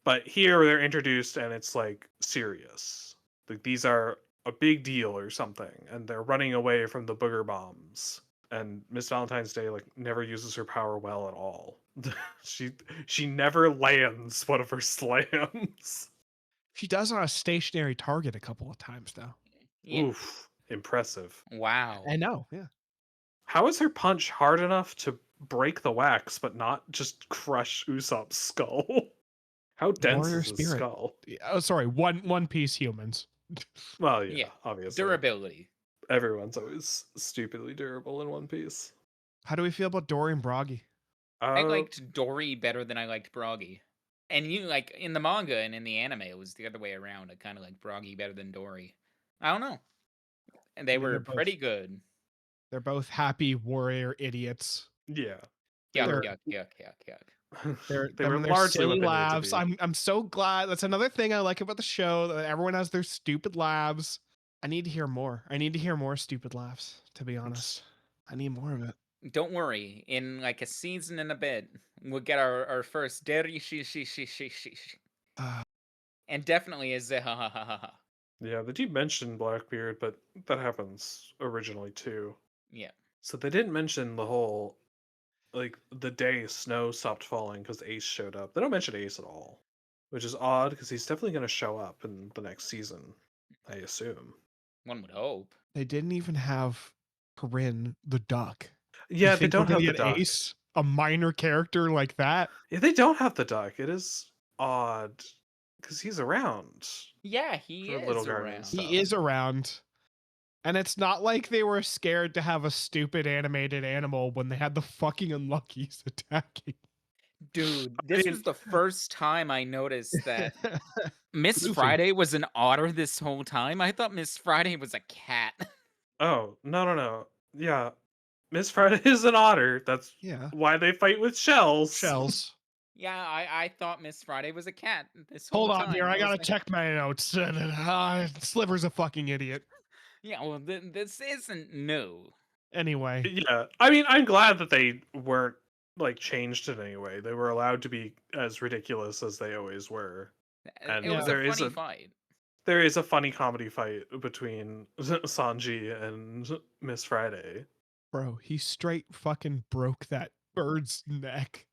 But here they're introduced and it's like serious. Like these are a big deal or something, and they're running away from the booger bombs. And Miss Valentine's Day like never uses her power well at all. she never lands one of her slams. She does on a stationary target a couple of times though. Yeah. Oof, impressive. Wow. I know, yeah. How is her punch hard enough to break the wax but not just crush Usopp's skull? How dense Warrior is his spirit. skull? Oh, sorry, One Piece humans. Well, yeah, Yeah, obviously. Durability. Everyone's always stupidly durable in One Piece. How do we feel about Dory and Broggy? I liked Dory better than I liked Broggy. And you like in the manga and in the anime, it was the other way around. I kind of like Broggy better than Dory. I don't know. And they I mean, were they're both- pretty good. They're both happy warrior idiots. Yeah. Yuck, They're- yuck, yuck, yuck, yuck. They were their largely what silly they laughs. needed to be. I'm so glad. That's another thing I like about the show, that everyone has their stupid laughs. I need to hear more. I need to hear more stupid laughs, to be honest. I need more of it. Don't worry. In like a season and a bit, we'll get our first Deri shi. Uh, And definitely is a ha ha ha ha ha. Yeah, they do mention Blackbeard, but that happens originally too. Yeah. So they didn't mention the whole, like, the day snow stopped falling because Ace showed up. They don't mention Ace at all, which is odd because he's definitely going to show up in the next season, I assume. One would hope. they didn't even have Corinne the duck. Yeah, You they think don't we're have gonna the get duck. Ace, a minor character like that. Yeah, they don't have the duck. It is odd because he's around. Yeah, he For is Little Guardian around. stuff. He is around. And it's not like they were scared to have a stupid animated animal when they had the fucking Unluckies attacking. Dude, this mean- was the first time I noticed that Miss Luffy. Friday was an otter this whole time. I thought Miss Friday was a cat. Oh, no. Yeah, Miss Friday is an otter. That's Yeah. why they fight with shells. Shells. Yeah, I thought Miss Friday was a cat this whole Hold time. on here. I was gotta like- check my notes. Sliver's a fucking idiot. Yeah, well, this isn't new. Anyway. Yeah, I mean, I'm glad that they weren't like changed in any way. They were allowed to be as ridiculous as they always were. And It was there a is funny a- fight. There is a funny comedy fight between Sanji and Miss Friday. Bro, he straight fucking broke that bird's neck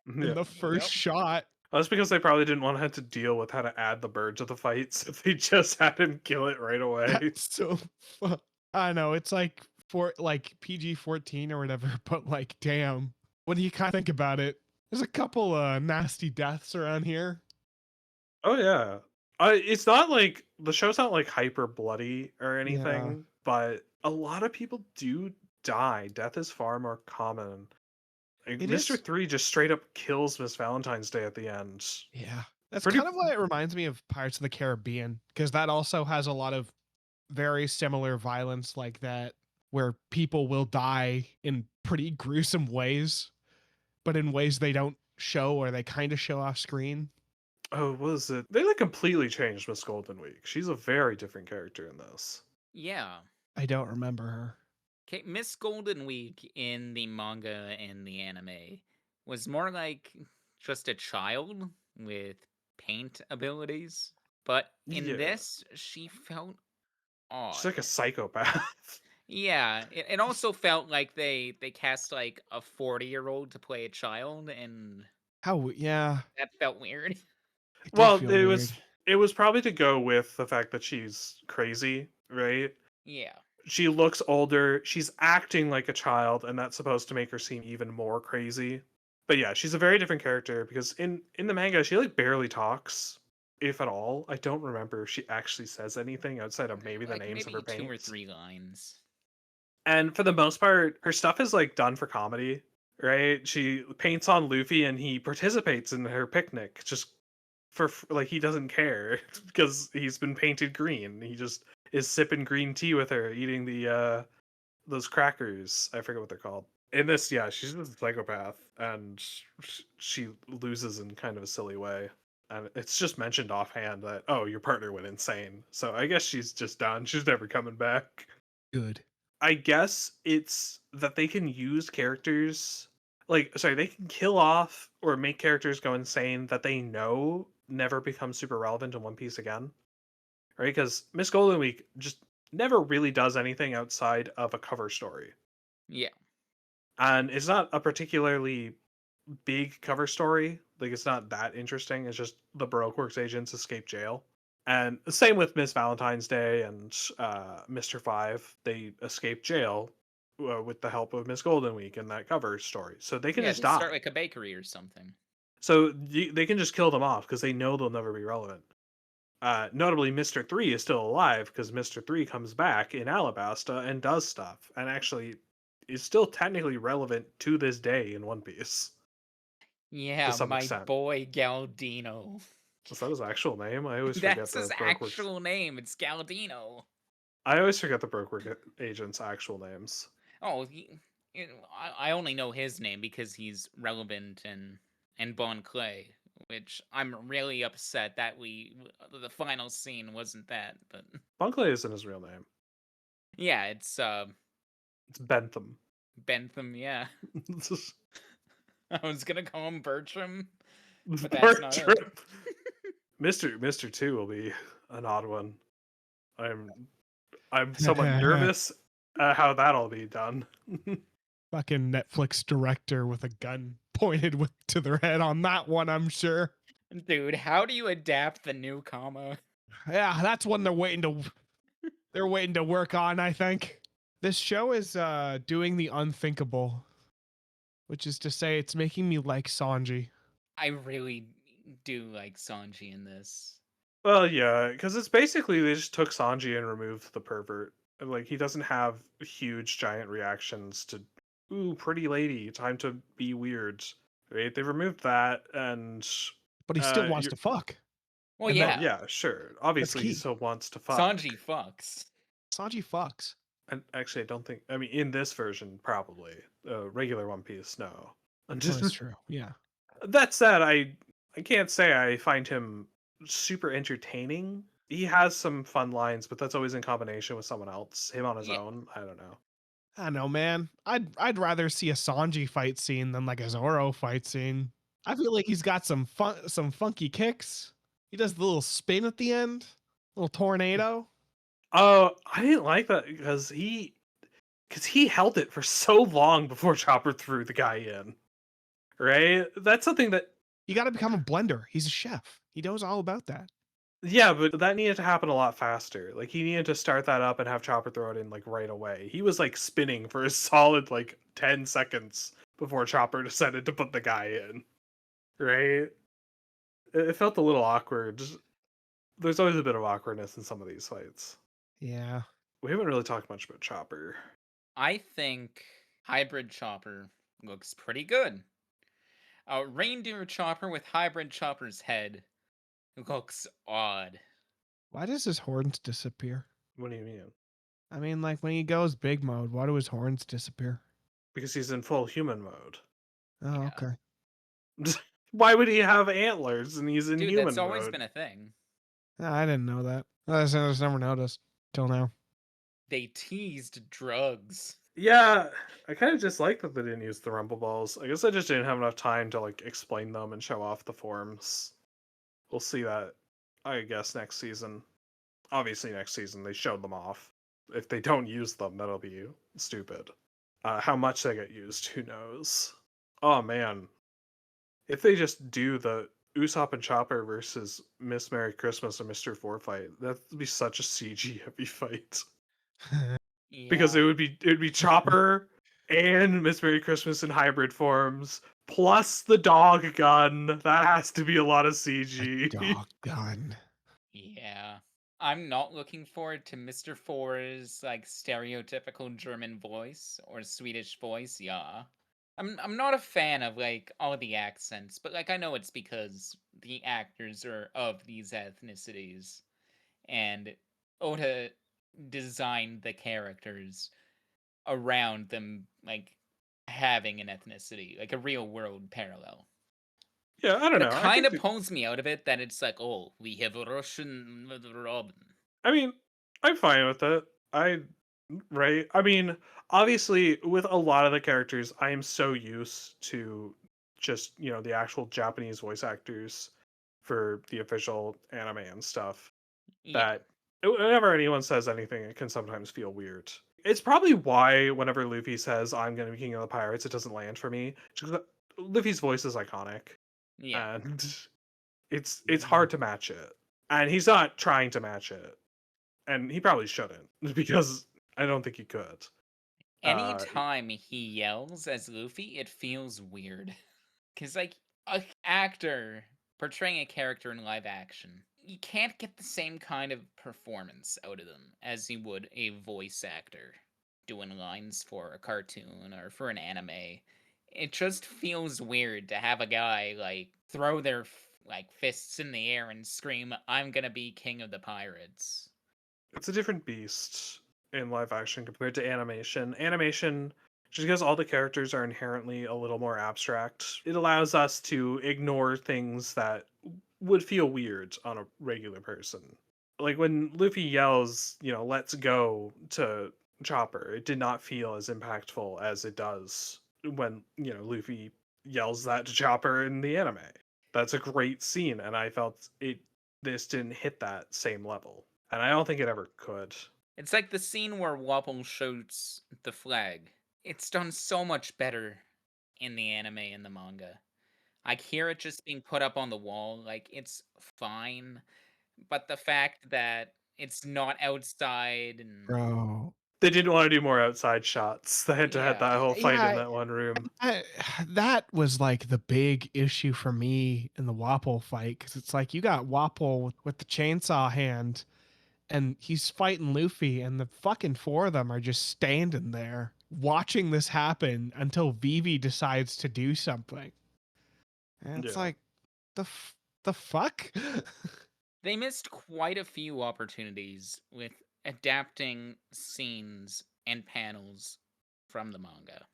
in Yeah. the first Yep. shot. That's because they probably didn't want to have to deal with how to add the bird to the fights. If they just had him kill it right away. That's so fun. I know, it's like for like PG-14 or whatever, but like damn. When you kind of think about it, there's a couple nasty deaths around here. Oh yeah. It's not like the show's not like hyper bloody or anything, but a lot of people do die. Death is far more common. Like, It Mr. is- 3 just straight up kills Miss Valentine's Day at the end. Yeah. That's Pretty- kind of why it reminds me of Pirates of the Caribbean, because that also has a lot of very similar violence like that, where people will die in pretty gruesome ways, but in ways they don't show or they kind of show off screen. Oh, what is it? They like completely changed Miss Golden Week. She's a very different character in this. Yeah. I don't remember her. Okay, Miss Golden Week in the manga and the anime was more like just a child with paint abilities. But in Yeah. this, she felt odd. She's like a psychopath. Yeah, it also felt like they cast like a 40-year-old to play a child, and Yeah, that felt weird. it did Well, feel weird. it was probably to go with the fact that she's crazy, right? Yeah. She looks older, she's acting like a child, and that's supposed to make her seem even more crazy. But yeah, she's a very different character because in the manga she like barely talks, if at all. I don't remember if she actually says anything outside of maybe the Like names of her maybe 2 or paints. 3 lines. And for the most part, her stuff is like done for comedy, right? She paints on Luffy and he participates in her picnic just like he doesn't care because he's been painted green. He just is sipping green tea with her, eating the those crackers. I forget what they're called. In this, yeah, she's just a psychopath, and she loses in kind of a silly way. And it's just mentioned offhand that oh, your partner went insane. So I guess she's just done. She's never coming back. Good. I guess it's that they can use characters like sorry, they can kill off or make characters go insane that they know never become super relevant in One Piece again. Right? Because Miss Golden Week just never really does anything outside of a cover story. Yeah. And it's not a particularly big cover story. Like it's not that interesting. It's just the Baroque Works agents escape jail. And same with Miss Valentine's Day and Mr. Five. They escape jail with the help of Miss Golden Week in that cover story. So they can Yeah, just they start die. like a bakery or something. So they can just kill them off because they know they'll never be relevant. Notably, Mr. 3 is still alive because Mr. 3 comes back in Alabasta and does stuff and actually is still technically relevant to this day in One Piece to Yeah, some my extent. boy Galdino. Is that his actual name? I always forget That's his the Broke Works. actual name. It's Galdino. I always forget the Broke Work agents' actual names. Oh, I only know his name because he's relevant in Bon Clay, which I'm really upset that the final scene wasn't that, but Bunkley isn't his real name. yeah, it's It's Bentham. Bentham, yeah. I was gonna call him Bertram, but that's not it. Bertram. Mr. Two will be an odd one. I'm somewhat nervous how that'll be done. Fucking Netflix director with a gun pointed to their head on that one, I'm sure. Dude, how do you adapt the new comma? Yeah, that's one they're waiting to work on, I think. This show is doing the unthinkable, which is to say it's making me like Sanji. I really do like Sanji in this. Well, yeah, because it's basically they just took Sanji and removed the pervert. And, like he doesn't have huge giant reactions to "ooh, pretty lady, time to be weird." Right? They removed that, and But he still wants you're to fuck. Well, And yeah, yeah, sure. Obviously, he key. still wants to fuck. Sanji fucks. Sanji fucks. And actually, I don't think. I mean, in this version, probably regular One Piece, no. That's true. Yeah. That said, I can't say I find him super entertaining. He has some fun lines, but that's always in combination with someone else. Him on his Yeah. own, I don't know. I don't know, man. I'd rather see a Sanji fight scene than like a Zoro fight scene. I feel like he's got some funky kicks. He does the little spin at the end, little tornado. Oh, I didn't like that because he held it for so long before Chopper threw the guy in. Right? That's something that You got to become a blender. He's a chef. He knows all about that. yeah, but that needed to happen a lot faster. Like he needed to start that up and have Chopper throw it in like right away. He was like spinning for a solid like 10 seconds before Chopper decided to put the guy in. Right? It felt a little awkward. There's always a bit of awkwardness in some of these fights. Yeah. We haven't really talked much about Chopper. I think Hybrid Chopper looks pretty good. A reindeer chopper with Hybrid Chopper's head looks odd. Why does his horns disappear? What do you mean? I mean, like when he goes big mode, why do his horns disappear? Because he's in full human mode. Oh, Yeah. okay. Why would he have antlers and he's in Dude, human that's always mode? been a thing. I didn't know that. I just never noticed till now. They teased drugs. Yeah, I kind of just like that they didn't use the rumble balls. I guess I just didn't have enough time to like explain them and show off the forms. We'll see that, I guess, next season. Obviously, next season they showed them off. If they don't use them, that'll be stupid. How much they get used, who knows? Oh man, if they just do the Usopp and Chopper versus Miss Merry Christmas and Mr. Four fight, that'd be such a CG heavy fight. Because Yeah. it would be Chopper and Miss Merry Christmas in hybrid forms, plus the dog gun. That has to be a lot of CG. Dog gun. Yeah. I'm not looking forward to Mr. Four's like stereotypical German voice or Swedish voice, yeah. I'm not a fan of like all the accents, but like I know it's because the actors are of these ethnicities and Oda designed the characters around them like having an ethnicity, like a real world parallel. Yeah, I don't But it know. I kind think of pulls me out of it that it's like, oh, we have a Russian Robin. I mean, I'm fine with it. Right? I mean, obviously, with a lot of the characters, I am so used to just, the actual Japanese voice actors for the official anime and stuff Yeah, that whenever anyone says anything, it can sometimes feel weird. It's probably why whenever Luffy says, I'm going to be king of the pirates, it doesn't land for me. Just 'cause Luffy's voice is iconic, yeah. and it's hard to match it. And he's not trying to match it, and he probably shouldn't because I don't think he could. Anytime he yells as Luffy, it feels weird. Because, like, a actor portraying a character in live action, you can't get the same kind of performance out of them as you would a voice actor doing lines for a cartoon or for an anime. It just feels weird to have a guy, like, throw their, like, fists in the air and scream, I'm gonna be king of the pirates. It's a different beast in live action compared to animation. Animation, just because all the characters are inherently a little more abstract, it allows us to ignore things that would feel weird on a regular person. Like when Luffy yells, let's go to Chopper, it did not feel as impactful as it does when, Luffy yells that to Chopper in the anime. That's a great scene, and I felt this didn't hit that same level. And I don't think it ever could. It's like the scene where Wapple shoots the flag. It's done so much better in the anime and the manga. I hear it just being put up on the wall, like, it's fine, but the fact that it's not outside and Bro. They didn't want to do more outside shots. They had to have yeah. that whole fight in Yeah, that one room. that was like the big issue for me in the Wapple fight because it's like you got Wapple with the chainsaw hand and he's fighting Luffy, and the fucking four of them are just standing there watching this happen until Vivi decides to do something. And it's Yeah. like, the fuck? They missed quite a few opportunities with adapting scenes and panels from the manga.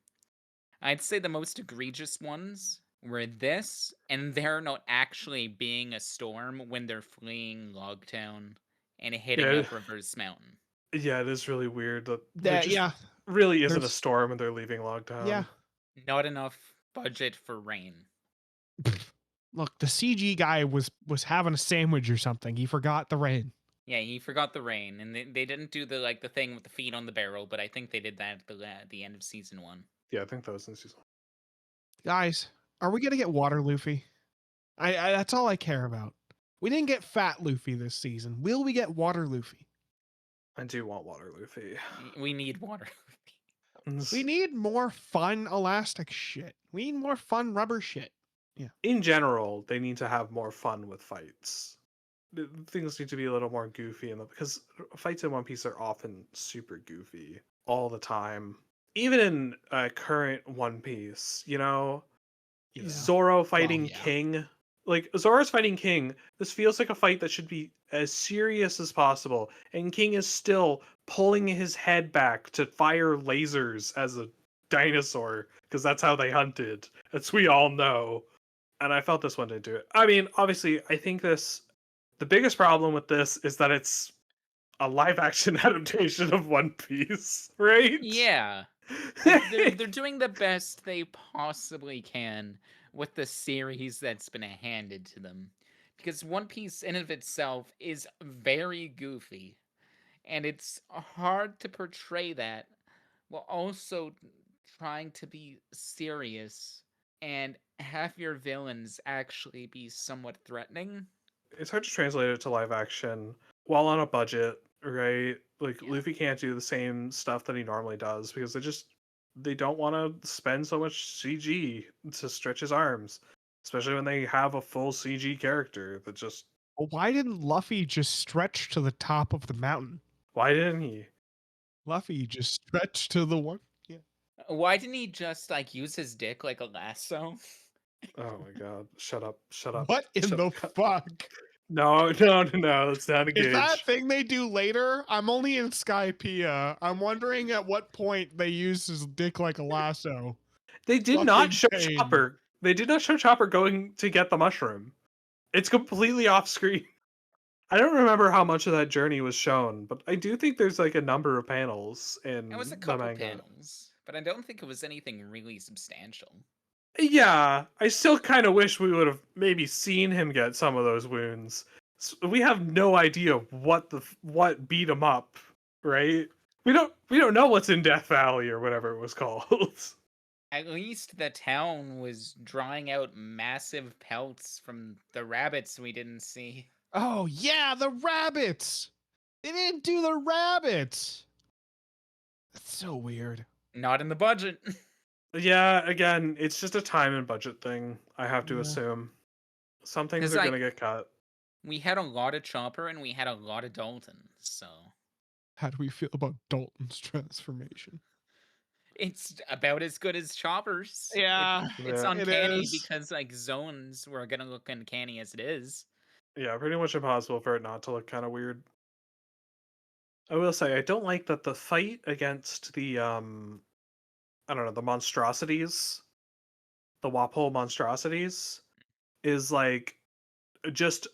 I'd say the most egregious ones were this, and they're not actually being a storm when they're fleeing Logtown and hitting Yeah. up Reverse Mountain. Yeah, it is really weird that there That just yeah, really isn't a there's storm and they're leaving Logtown. yeah. Not enough budget for rain. Look, the CG guy was having a sandwich or something. He forgot the rain. Yeah, he forgot the rain, and they didn't do the thing with the feet on the barrel, but I think they did that at the end of season 1. Yeah, I think that was in season. Guys, are we gonna get water Luffy? I that's all I care about. We didn't get fat Luffy this season. Will we get water Luffy? I do want Water Luffy. We need water. We need more fun elastic shit. We need more fun rubber shit. Yeah. In general, they need to have more fun with fights. Things need to be a little more goofy, because fights in One Piece are often super goofy all the time. Even in current One Piece, Yeah. Zoro fighting yeah. King. Like, Zoro's fighting King. This feels like a fight that should be as serious as possible. And King is still pulling his head back to fire lasers as a dinosaur, because that's how they hunted. As we all know. And I felt this one didn't do it. I mean, obviously, I think the biggest problem with this is that it's a live action adaptation of One Piece, right? Yeah. They're doing the best they possibly can with the series that's been handed to them. Because One Piece in of itself is very goofy. And it's hard to portray that while also trying to be serious and have your villains actually be somewhat threatening. It's hard to translate it to live action while on a budget, right? Like Yeah. Luffy can't do the same stuff that he normally does because they don't want to spend so much CG to stretch his arms, especially when they have a full CG character that just Well, why didn't Luffy just stretch to the top of the mountain? why didn't he? Luffy just stretched to the one. Yeah. Why didn't he just like use his dick like a lasso? Oh my god. Shut up. Shut up. What in Shut the up. fuck? No, no, no, no. It's not a Is that gauge. thing they do later? I'm only in Skypiea. I'm wondering at what point they use his dick like a lasso. They did not Fucking show pain. Chopper. They did not show Chopper going to get the mushroom. It's completely off screen. I don't remember how much of that journey was shown, but I do think there's like a number of panels in It was a the couple manga. panels, but I don't think it was anything really substantial. Yeah, I still kind of wish we would have maybe seen him get some of those wounds. We have no idea what beat him up, right? We don't know what's in Death Valley or whatever it was called. At least the town was drawing out massive pelts from the rabbits we didn't see. Oh yeah, the rabbits. They didn't do the rabbits. That's so weird. Not in the budget. Yeah, again, it's just a time and budget thing, I have to Yeah. assume. Some things 'Cause, are like, gonna get cut. We had a lot of Chopper and we had a lot of Dalton, so How do we feel about Dalton's transformation? it's about as good as Chopper's. Yeah, It's Yeah. it uncanny is. because like zones were gonna look uncanny as it is. Yeah, pretty much impossible for it not to look kind of weird. I will say I don't like that the fight against the I don't know, the monstrosities, the Wapole monstrosities is like just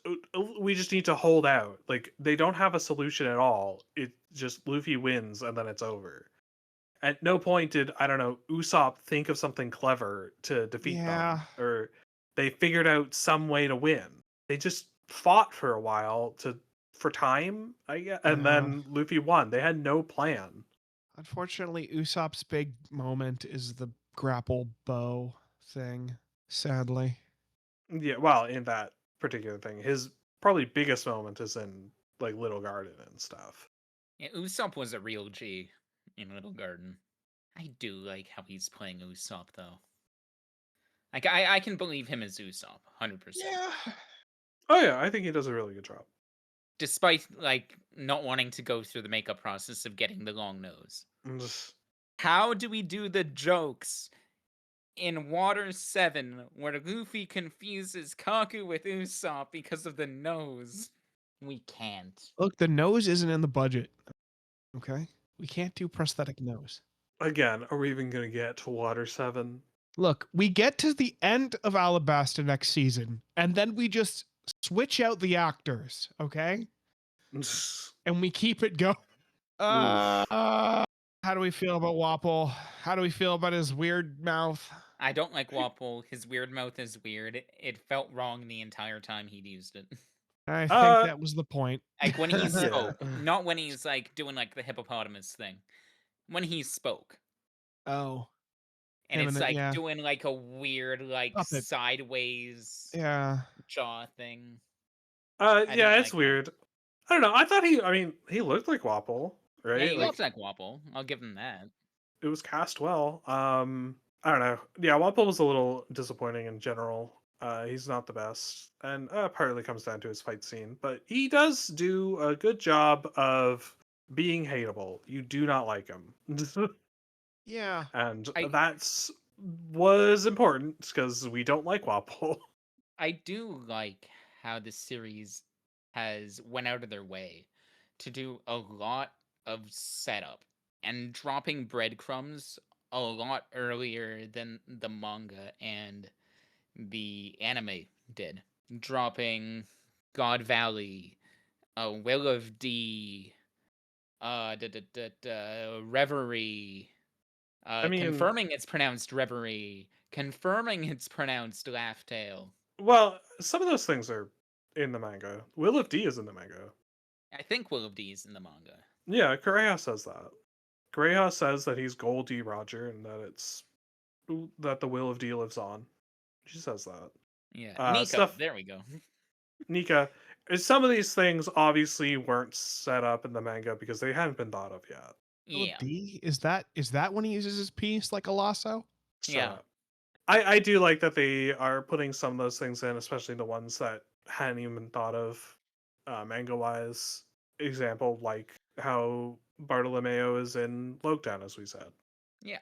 we just need to hold out. Like they don't have a solution at all. It just Luffy wins and then it's over. At no point did I don't know Usopp think of something clever to defeat Yeah. them, or they figured out some way to win. They just fought for a while for time, I guess, and Yeah. then Luffy won. They had no plan. Unfortunately, Usopp's big moment is the grapple bow thing, sadly. Yeah, well, in that particular thing, his probably biggest moment is in like Little Garden and stuff. Yeah, Usopp was a real G in Little Garden. I do like how he's playing Usopp though. Like I can believe him as Usopp, 100%. Yeah. Oh yeah, I think he does a really good job. Despite like not wanting to go through the makeup process of getting the long nose. How do we do the jokes in Water 7 where Luffy confuses Kaku with Usopp because of the nose? We can't. Look, the nose isn't in the budget. Okay? We can't do prosthetic nose. Again, are we even gonna get to Water 7? Look, we get to the end of Alabasta next season, and then we just switch out the actors, okay? And we keep it going. How do we feel about Wapple? How do we feel about his weird mouth? I don't like Wapple. His weird mouth is weird. It felt wrong the entire time he'd used it. I think that was the point. Like when he Yeah. spoke, not when he's like doing like the hippopotamus thing. When he spoke. Oh. And Him it's and it, like yeah. doing like a weird like Puppet. sideways Yeah. jaw thing. Yeah, don't it's like that. weird. I don't know. I thought he looked like Wapple, right? Yeah, he Like, looks like Wapple. I'll give him that. it was cast well. I don't know. Yeah, Wapple was a little disappointing in general. He's not the best, and partly comes down to his fight scene, but he does do a good job of being hateable. You do not like him, Yeah. and I- that's was important because we don't like Wapple. I do like how the series has went out of their way to do a lot of setup and dropping breadcrumbs a lot earlier than the manga and the anime did. Dropping God Valley, Will of D, Reverie, I mean- confirming it's pronounced Reverie, confirming it's pronounced Laugh Tale. Well, some of those things are in the manga. Will of D is in the manga. I think Will of D is in the manga. Yeah, Correa says that. Correa says that he's Goldie Roger and that it's that the will of D lives on. She says that. Yeah, Nico. Stuff There we go. Nika, some of these things obviously weren't set up in the manga because they hadn't been thought of yet. Will Yeah, D? Is that when he uses his piece like a lasso? Shut yeah. up. I do like that they are putting some of those things in, especially the ones that hadn't even been thought of manga wise. Example, like how Bartolomeo is in Lockdown, as we said. Yeah.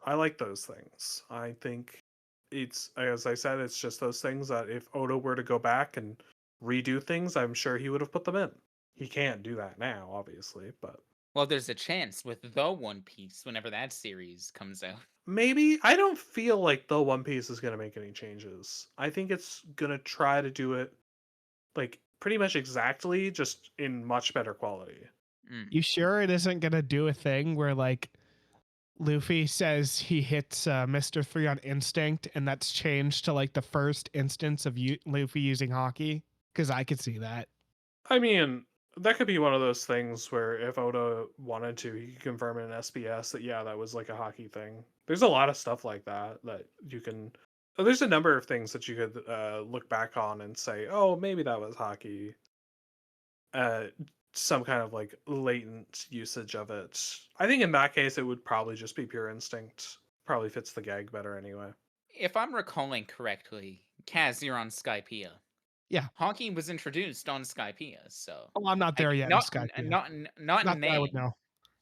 I like those things. I think it's, as I said, it's just those things that if Oda were to go back and redo things, I'm sure he would have put them in. He can't do that now, obviously, but Well, there's a chance with the One Piece whenever that series comes out. maybe. I don't feel like the One Piece is going to make any changes. I think it's going to try to do it like pretty much exactly, just in much better quality. You sure it isn't gonna do a thing where like Luffy says he hits Mr. 3 on instinct, and that's changed to like the first instance of Luffy using hockey? Because I could see that. I mean, that could be one of those things where if Oda wanted to, he could confirm in an SBS that yeah, that was like a hockey thing. There's a lot of stuff like that you can. There's a number of things that you could look back on and say, oh, maybe that was hockey. Some kind of like latent usage of it. I think in that case, it would probably just be pure instinct. Probably fits the gag better anyway. If I'm recalling correctly, Kaz, you're on Skypiea. Yeah. Hockey was introduced on Skypiea, so Oh, I'm not there yet. not in Skypiea. not Not in that I name. would know.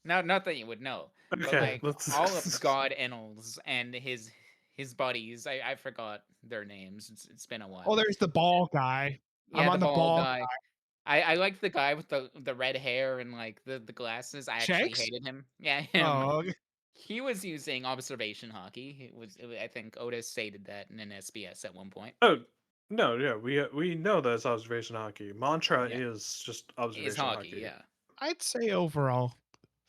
Not that you would know, but Okay, like let's. all of God Ennals and his buddies, I forgot their names. It's been a while. Oh, there's the ball guy. I'm Yeah, on the bald ball. guy. I liked the guy with the red hair and like the glasses. I actually Shanks? hated him. Yeah, him. Oh, okay. He was using observation hockey. I think Otis stated that in an SBS at one point. Oh no, yeah, we know that it's observation hockey. Mantra Yeah. is just Is observation hockey, hockey. yeah. I'd say overall,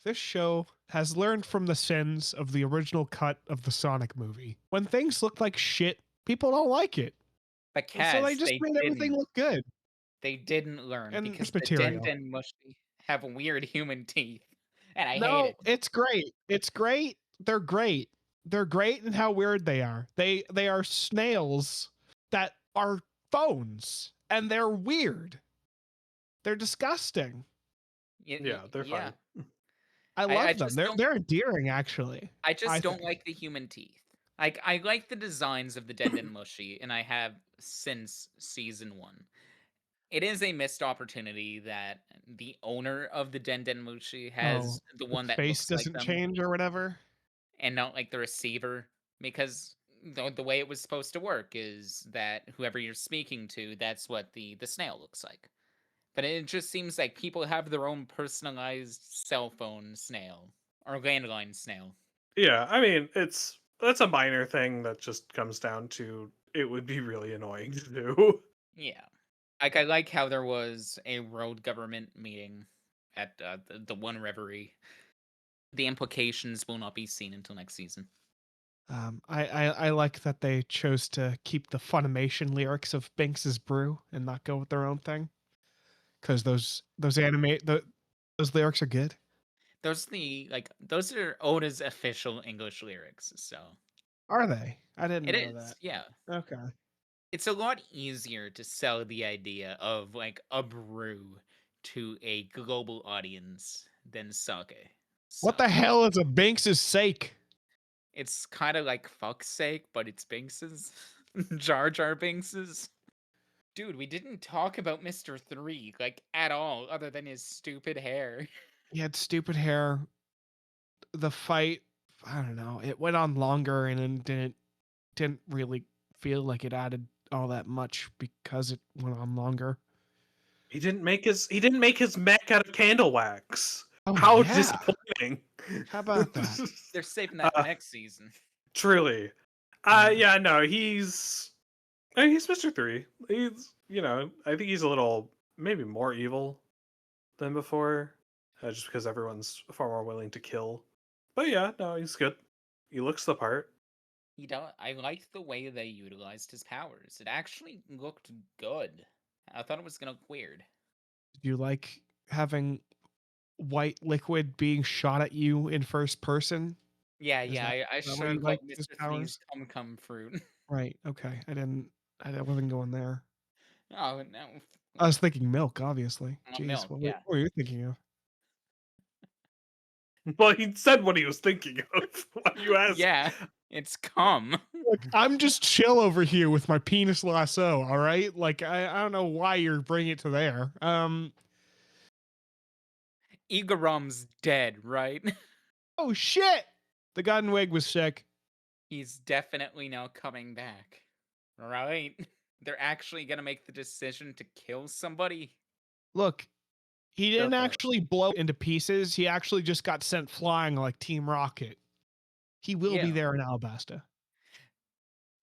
this show has learned from the sins of the original cut of the Sonic movie. When things look like shit, people don't like it. But And so they Kaz, just made everything look good. they didn't learn And because there's the material. Denden Mushi have weird human teeth, and I hate No, it. it's great. It's great. They're great. They're great in how weird they are. They are snails that are phones, and they're weird. They're disgusting. Yeah, they're yeah. fine. I I love them. just They're don't- they're endearing, actually. I just don't think. like the human teeth. Like I like the designs of the Denden Mushi, and I have since season 1. It is a missed opportunity that the owner of the Denden Mushi has the one that face looks like doesn't them change or whatever. and not like the receiver, because the way it was supposed to work is that whoever you're speaking to, that's what the snail looks like. But it just seems like people have their own personalized cell phone snail or landline snail. Yeah, I mean that's a minor thing that just comes down to it would be really annoying to do. Yeah. Like I like how there was a road government meeting at the One Reverie. The implications will not be seen until next season. I like that they chose to keep the Funimation lyrics of Binks's Brew and not go with their own thing, because those those lyrics are good. Those are Oda's official English lyrics, so Are they? I didn't it know is. that. Yeah. Okay. It's a lot easier to sell the idea of like a brew to a global audience than sake. What the hell is a Binks's sake? It's kind of like fuck's sake, but it's Binks's. Jar Jar Binks's. Dude, we didn't talk about Mr. 3 like at all, other than his stupid hair. He had stupid hair. The fight, I don't know. It went on longer and it didn't really feel like it added all that much because it went on longer. He didn't make his mech out of candle wax. Oh, How yeah. disappointing. How about that? They're saving that for next season. Truly. Yeah, no, he's Mr. 3. He's, I think he's a little maybe more evil than before, just because everyone's far more willing to kill. But yeah, no, he's good. He looks the part. I liked the way they utilized his powers. It actually looked good. I thought it was gonna look weird. Did you like having white liquid being shot at you in first person? Yeah, Is yeah, that, I is that why you shared like about his Mr. Three's powers? cum fruit. Right. Okay. I wasn't going there. Oh no, I was thinking milk, obviously. Jeez, milk. what Yeah, were you thinking of? Well, he said what he was thinking of. Why you ask? yeah, it's cum. Look, I'm just chill over here with my penis lasso, all right? Like I don't know why you're bringing it to there. Igorom's dead, right? Oh shit! The Golden Wig was sick. He's definitely now coming back, right? They're actually gonna make the decision to kill somebody. Look, he didn't Definitely. actually blow into pieces. He actually just got sent flying like Team Rocket. He will be Yeah. there in Alabasta.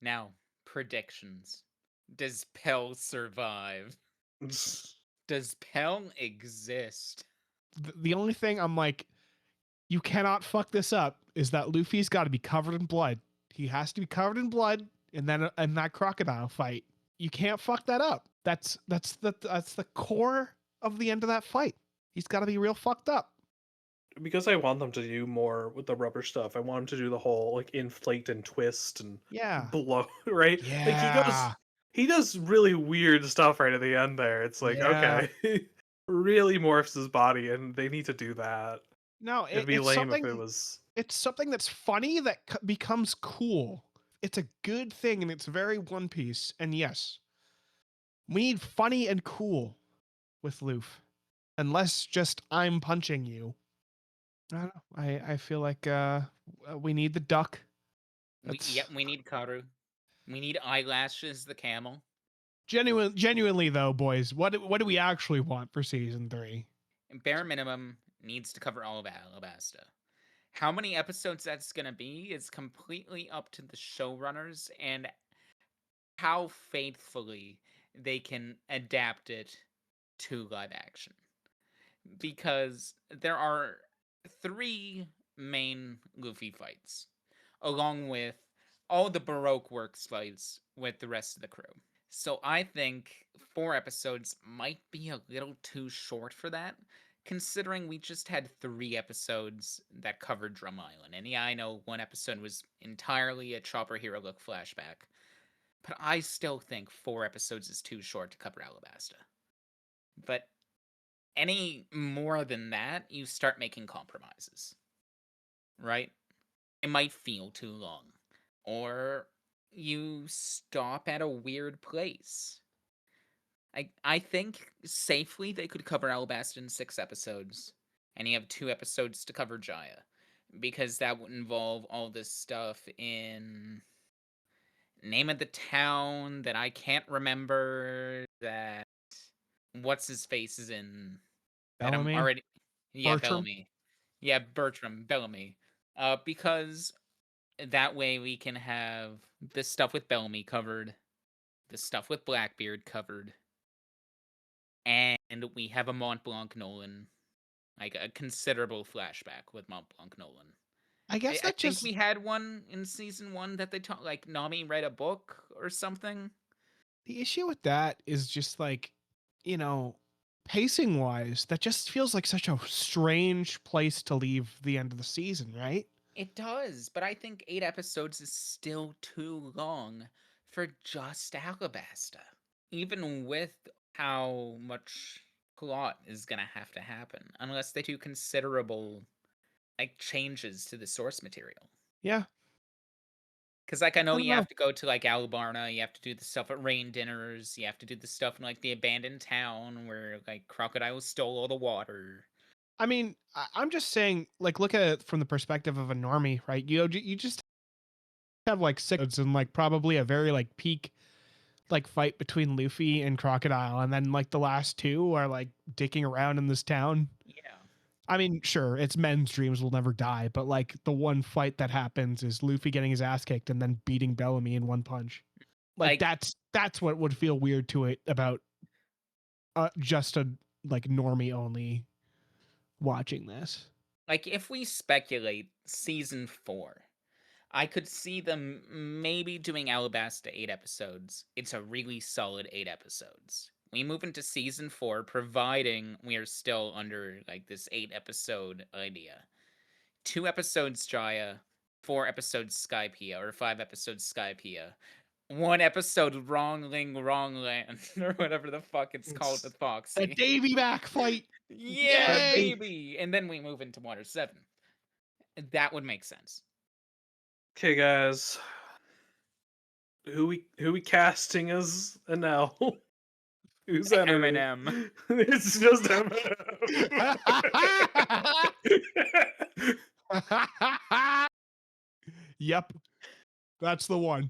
Now, predictions. Does Pell survive? Does Pell exist? The only thing I'm like, you cannot fuck this up is that Luffy's got to be covered in blood. He has to be covered in blood, and then in that crocodile fight, you can't fuck that up. That's the core of the end of that fight. He's got to be real fucked up. Because I want them to do more with the rubber stuff. I want them to do the whole like inflate and twist and Yeah. blow, right? Like Yeah. he does really weird stuff right at the end there. It's like, Yeah. okay. Really morphs his body and they need to do that. No, It'd be lame if it was it's something that's funny that becomes cool. It's a good thing and it's very One Piece. And yes, we need funny and cool with Luffy. Unless just I'm punching you. I don't know. I feel like we need the duck. We need Karu. We need Eyelashes the camel. Genuinely though, boys, what do we actually want for season 3? Bare minimum needs to cover all of Alabasta. How many episodes that's gonna be is completely up to the showrunners and how faithfully they can adapt it to live action. Because there are 3 main Luffy fights, along with all the Baroque works fights with the rest of the crew. So I think 4 episodes might be a little too short for that, considering we just had 3 episodes that covered Drum Island. And yeah, I know 1 episode was entirely a Chopper Hero Look flashback, but I still think 4 episodes is too short to cover Alabasta. But any more than that, you start making compromises, right? It might feel too long. Or you stop at a weird place. I think safely they could cover Alabasta in 6 episodes, and you have 2 episodes to cover Jaya, because that would involve all this stuff in Name of the Town that I can't remember, that what's his face is in, that I'm Bellamy? already, yeah, Bertram? Bellamy. Yeah, Bertram, Bellamy. Because that way we can have the stuff with Bellamy covered, the stuff with Blackbeard covered, and we have a Mont Blanc Nolan, like a considerable flashback with Mont Blanc Nolan. I guess I that think just we had one in season 1 that they taught, like Nami read a book or something. the issue with that is just like, you know, pacing wise, that just feels like such a strange place to leave the end of the season, right? It does, but I think 8 episodes is still too long for just Alabasta. Even with how much plot is gonna have to happen, unless they do considerable like changes to the source material. Yeah. Because like I know I don't you know. have to go to like Albarna, you have to do the stuff at rain dinners, you have to do the stuff in like the abandoned town where like crocodiles stole all the water. I mean, I'm just saying, like, look at it from the perspective of a normie, right? You just have like 6 and like probably a very like peak like fight between Luffy and Crocodile, and then like the last 2 are like dicking around in this town. Yeah. I mean, sure, it's men's dreams will never die, but like the one fight that happens is Luffy getting his ass kicked and then beating Bellamy in one punch. Like Like that's what would feel weird to it about just a like normie only watching this. like if we speculate season 4, I could see them maybe doing Alabasta 8 episodes. It's a really solid 8 episodes. we move into season 4, providing we are still under like this 8-episode idea. 2 episodes Jaya, 4 episodes Skypea, or 5 episodes Skypea. 1 episode Wrongland, or whatever the fuck it's called with The Foxy. Davy back fight. Yeah, Yay! baby! And then we move into Water 7. That would make sense. Okay, guys. Who we casting as Enel? Who's entering? Eminem. It's just Eminem. Yep. That's the one.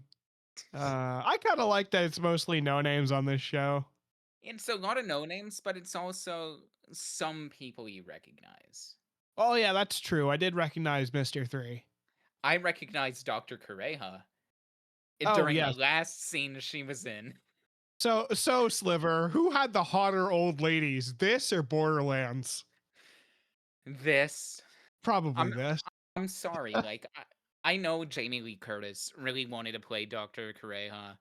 I kind of like that it's mostly no names on this show. It's a lot of no names, but it's also some people you recognize. Oh yeah, that's true. I did recognize Mr. 3. I recognize Dr. Kureha Oh, during yes. the last scene she was in. So Sliver, who had the hotter old ladies, this or Borderlands? This. Probably this. I'm sorry, like, I know Jamie Lee Curtis really wanted to play Dr. Kureha,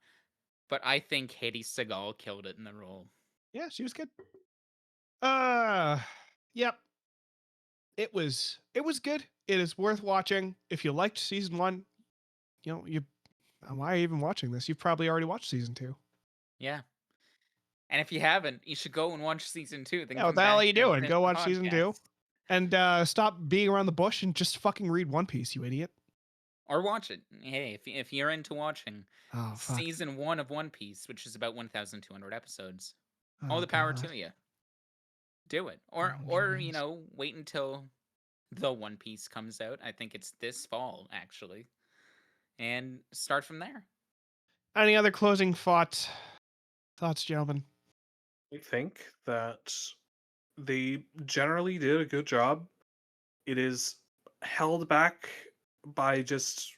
but I think Hedy Segal killed it in the role. Yeah, she was good. Yep. It was good. It is worth watching. If you liked season 1, why are you even watching this? You've probably already watched season 2. Yeah. And if you haven't, you should go and watch season 2. Then Yeah, what come the hell back are you and doing? finish Go the watch season 2. podcast. And stop being around the bush and just fucking read One Piece, you idiot. Or watch it. Hey, if you're into watching Oh, fuck. season 1 of One Piece, which is about 1,200 episodes, Oh, all the power God. to you. Do it. Or jeez. wait until the One Piece comes out. I think it's this fall, actually. And start from there. Any other closing thoughts, gentlemen? I think that they generally did a good job. It is held back by just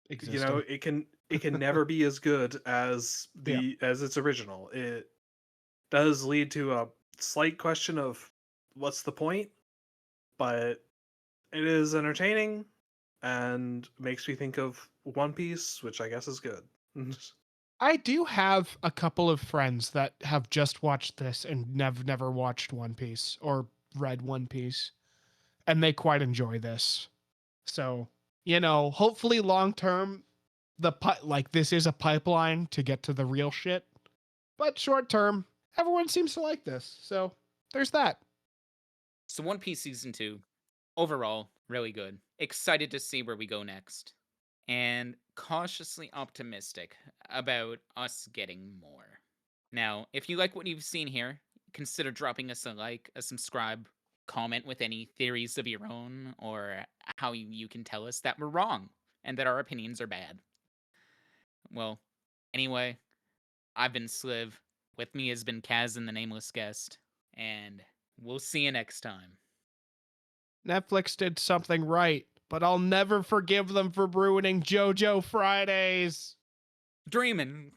Existing. it can never be as good as as its original. It does lead to a slight question of what's the point, but it is entertaining and makes me think of One Piece, which I guess is good. I do have a couple of friends that have just watched this and never watched One Piece or read One Piece, and they quite enjoy this. So, hopefully long term, this is a pipeline to get to the real shit. But short term, everyone seems to like this. So there's that. So One Piece season 2, overall, really good. Excited to see where we go next. And cautiously optimistic about us getting more. Now, if you like what you've seen here, consider dropping us a like, a subscribe, comment with any theories of your own, or how you can tell us that we're wrong and that our opinions are bad. Well, anyway, I've been Sliv. With me has been Kaz and the Nameless Guest. And we'll see you next time. Netflix did something right, but I'll never forgive them for ruining JoJo Fridays. Dreamin'.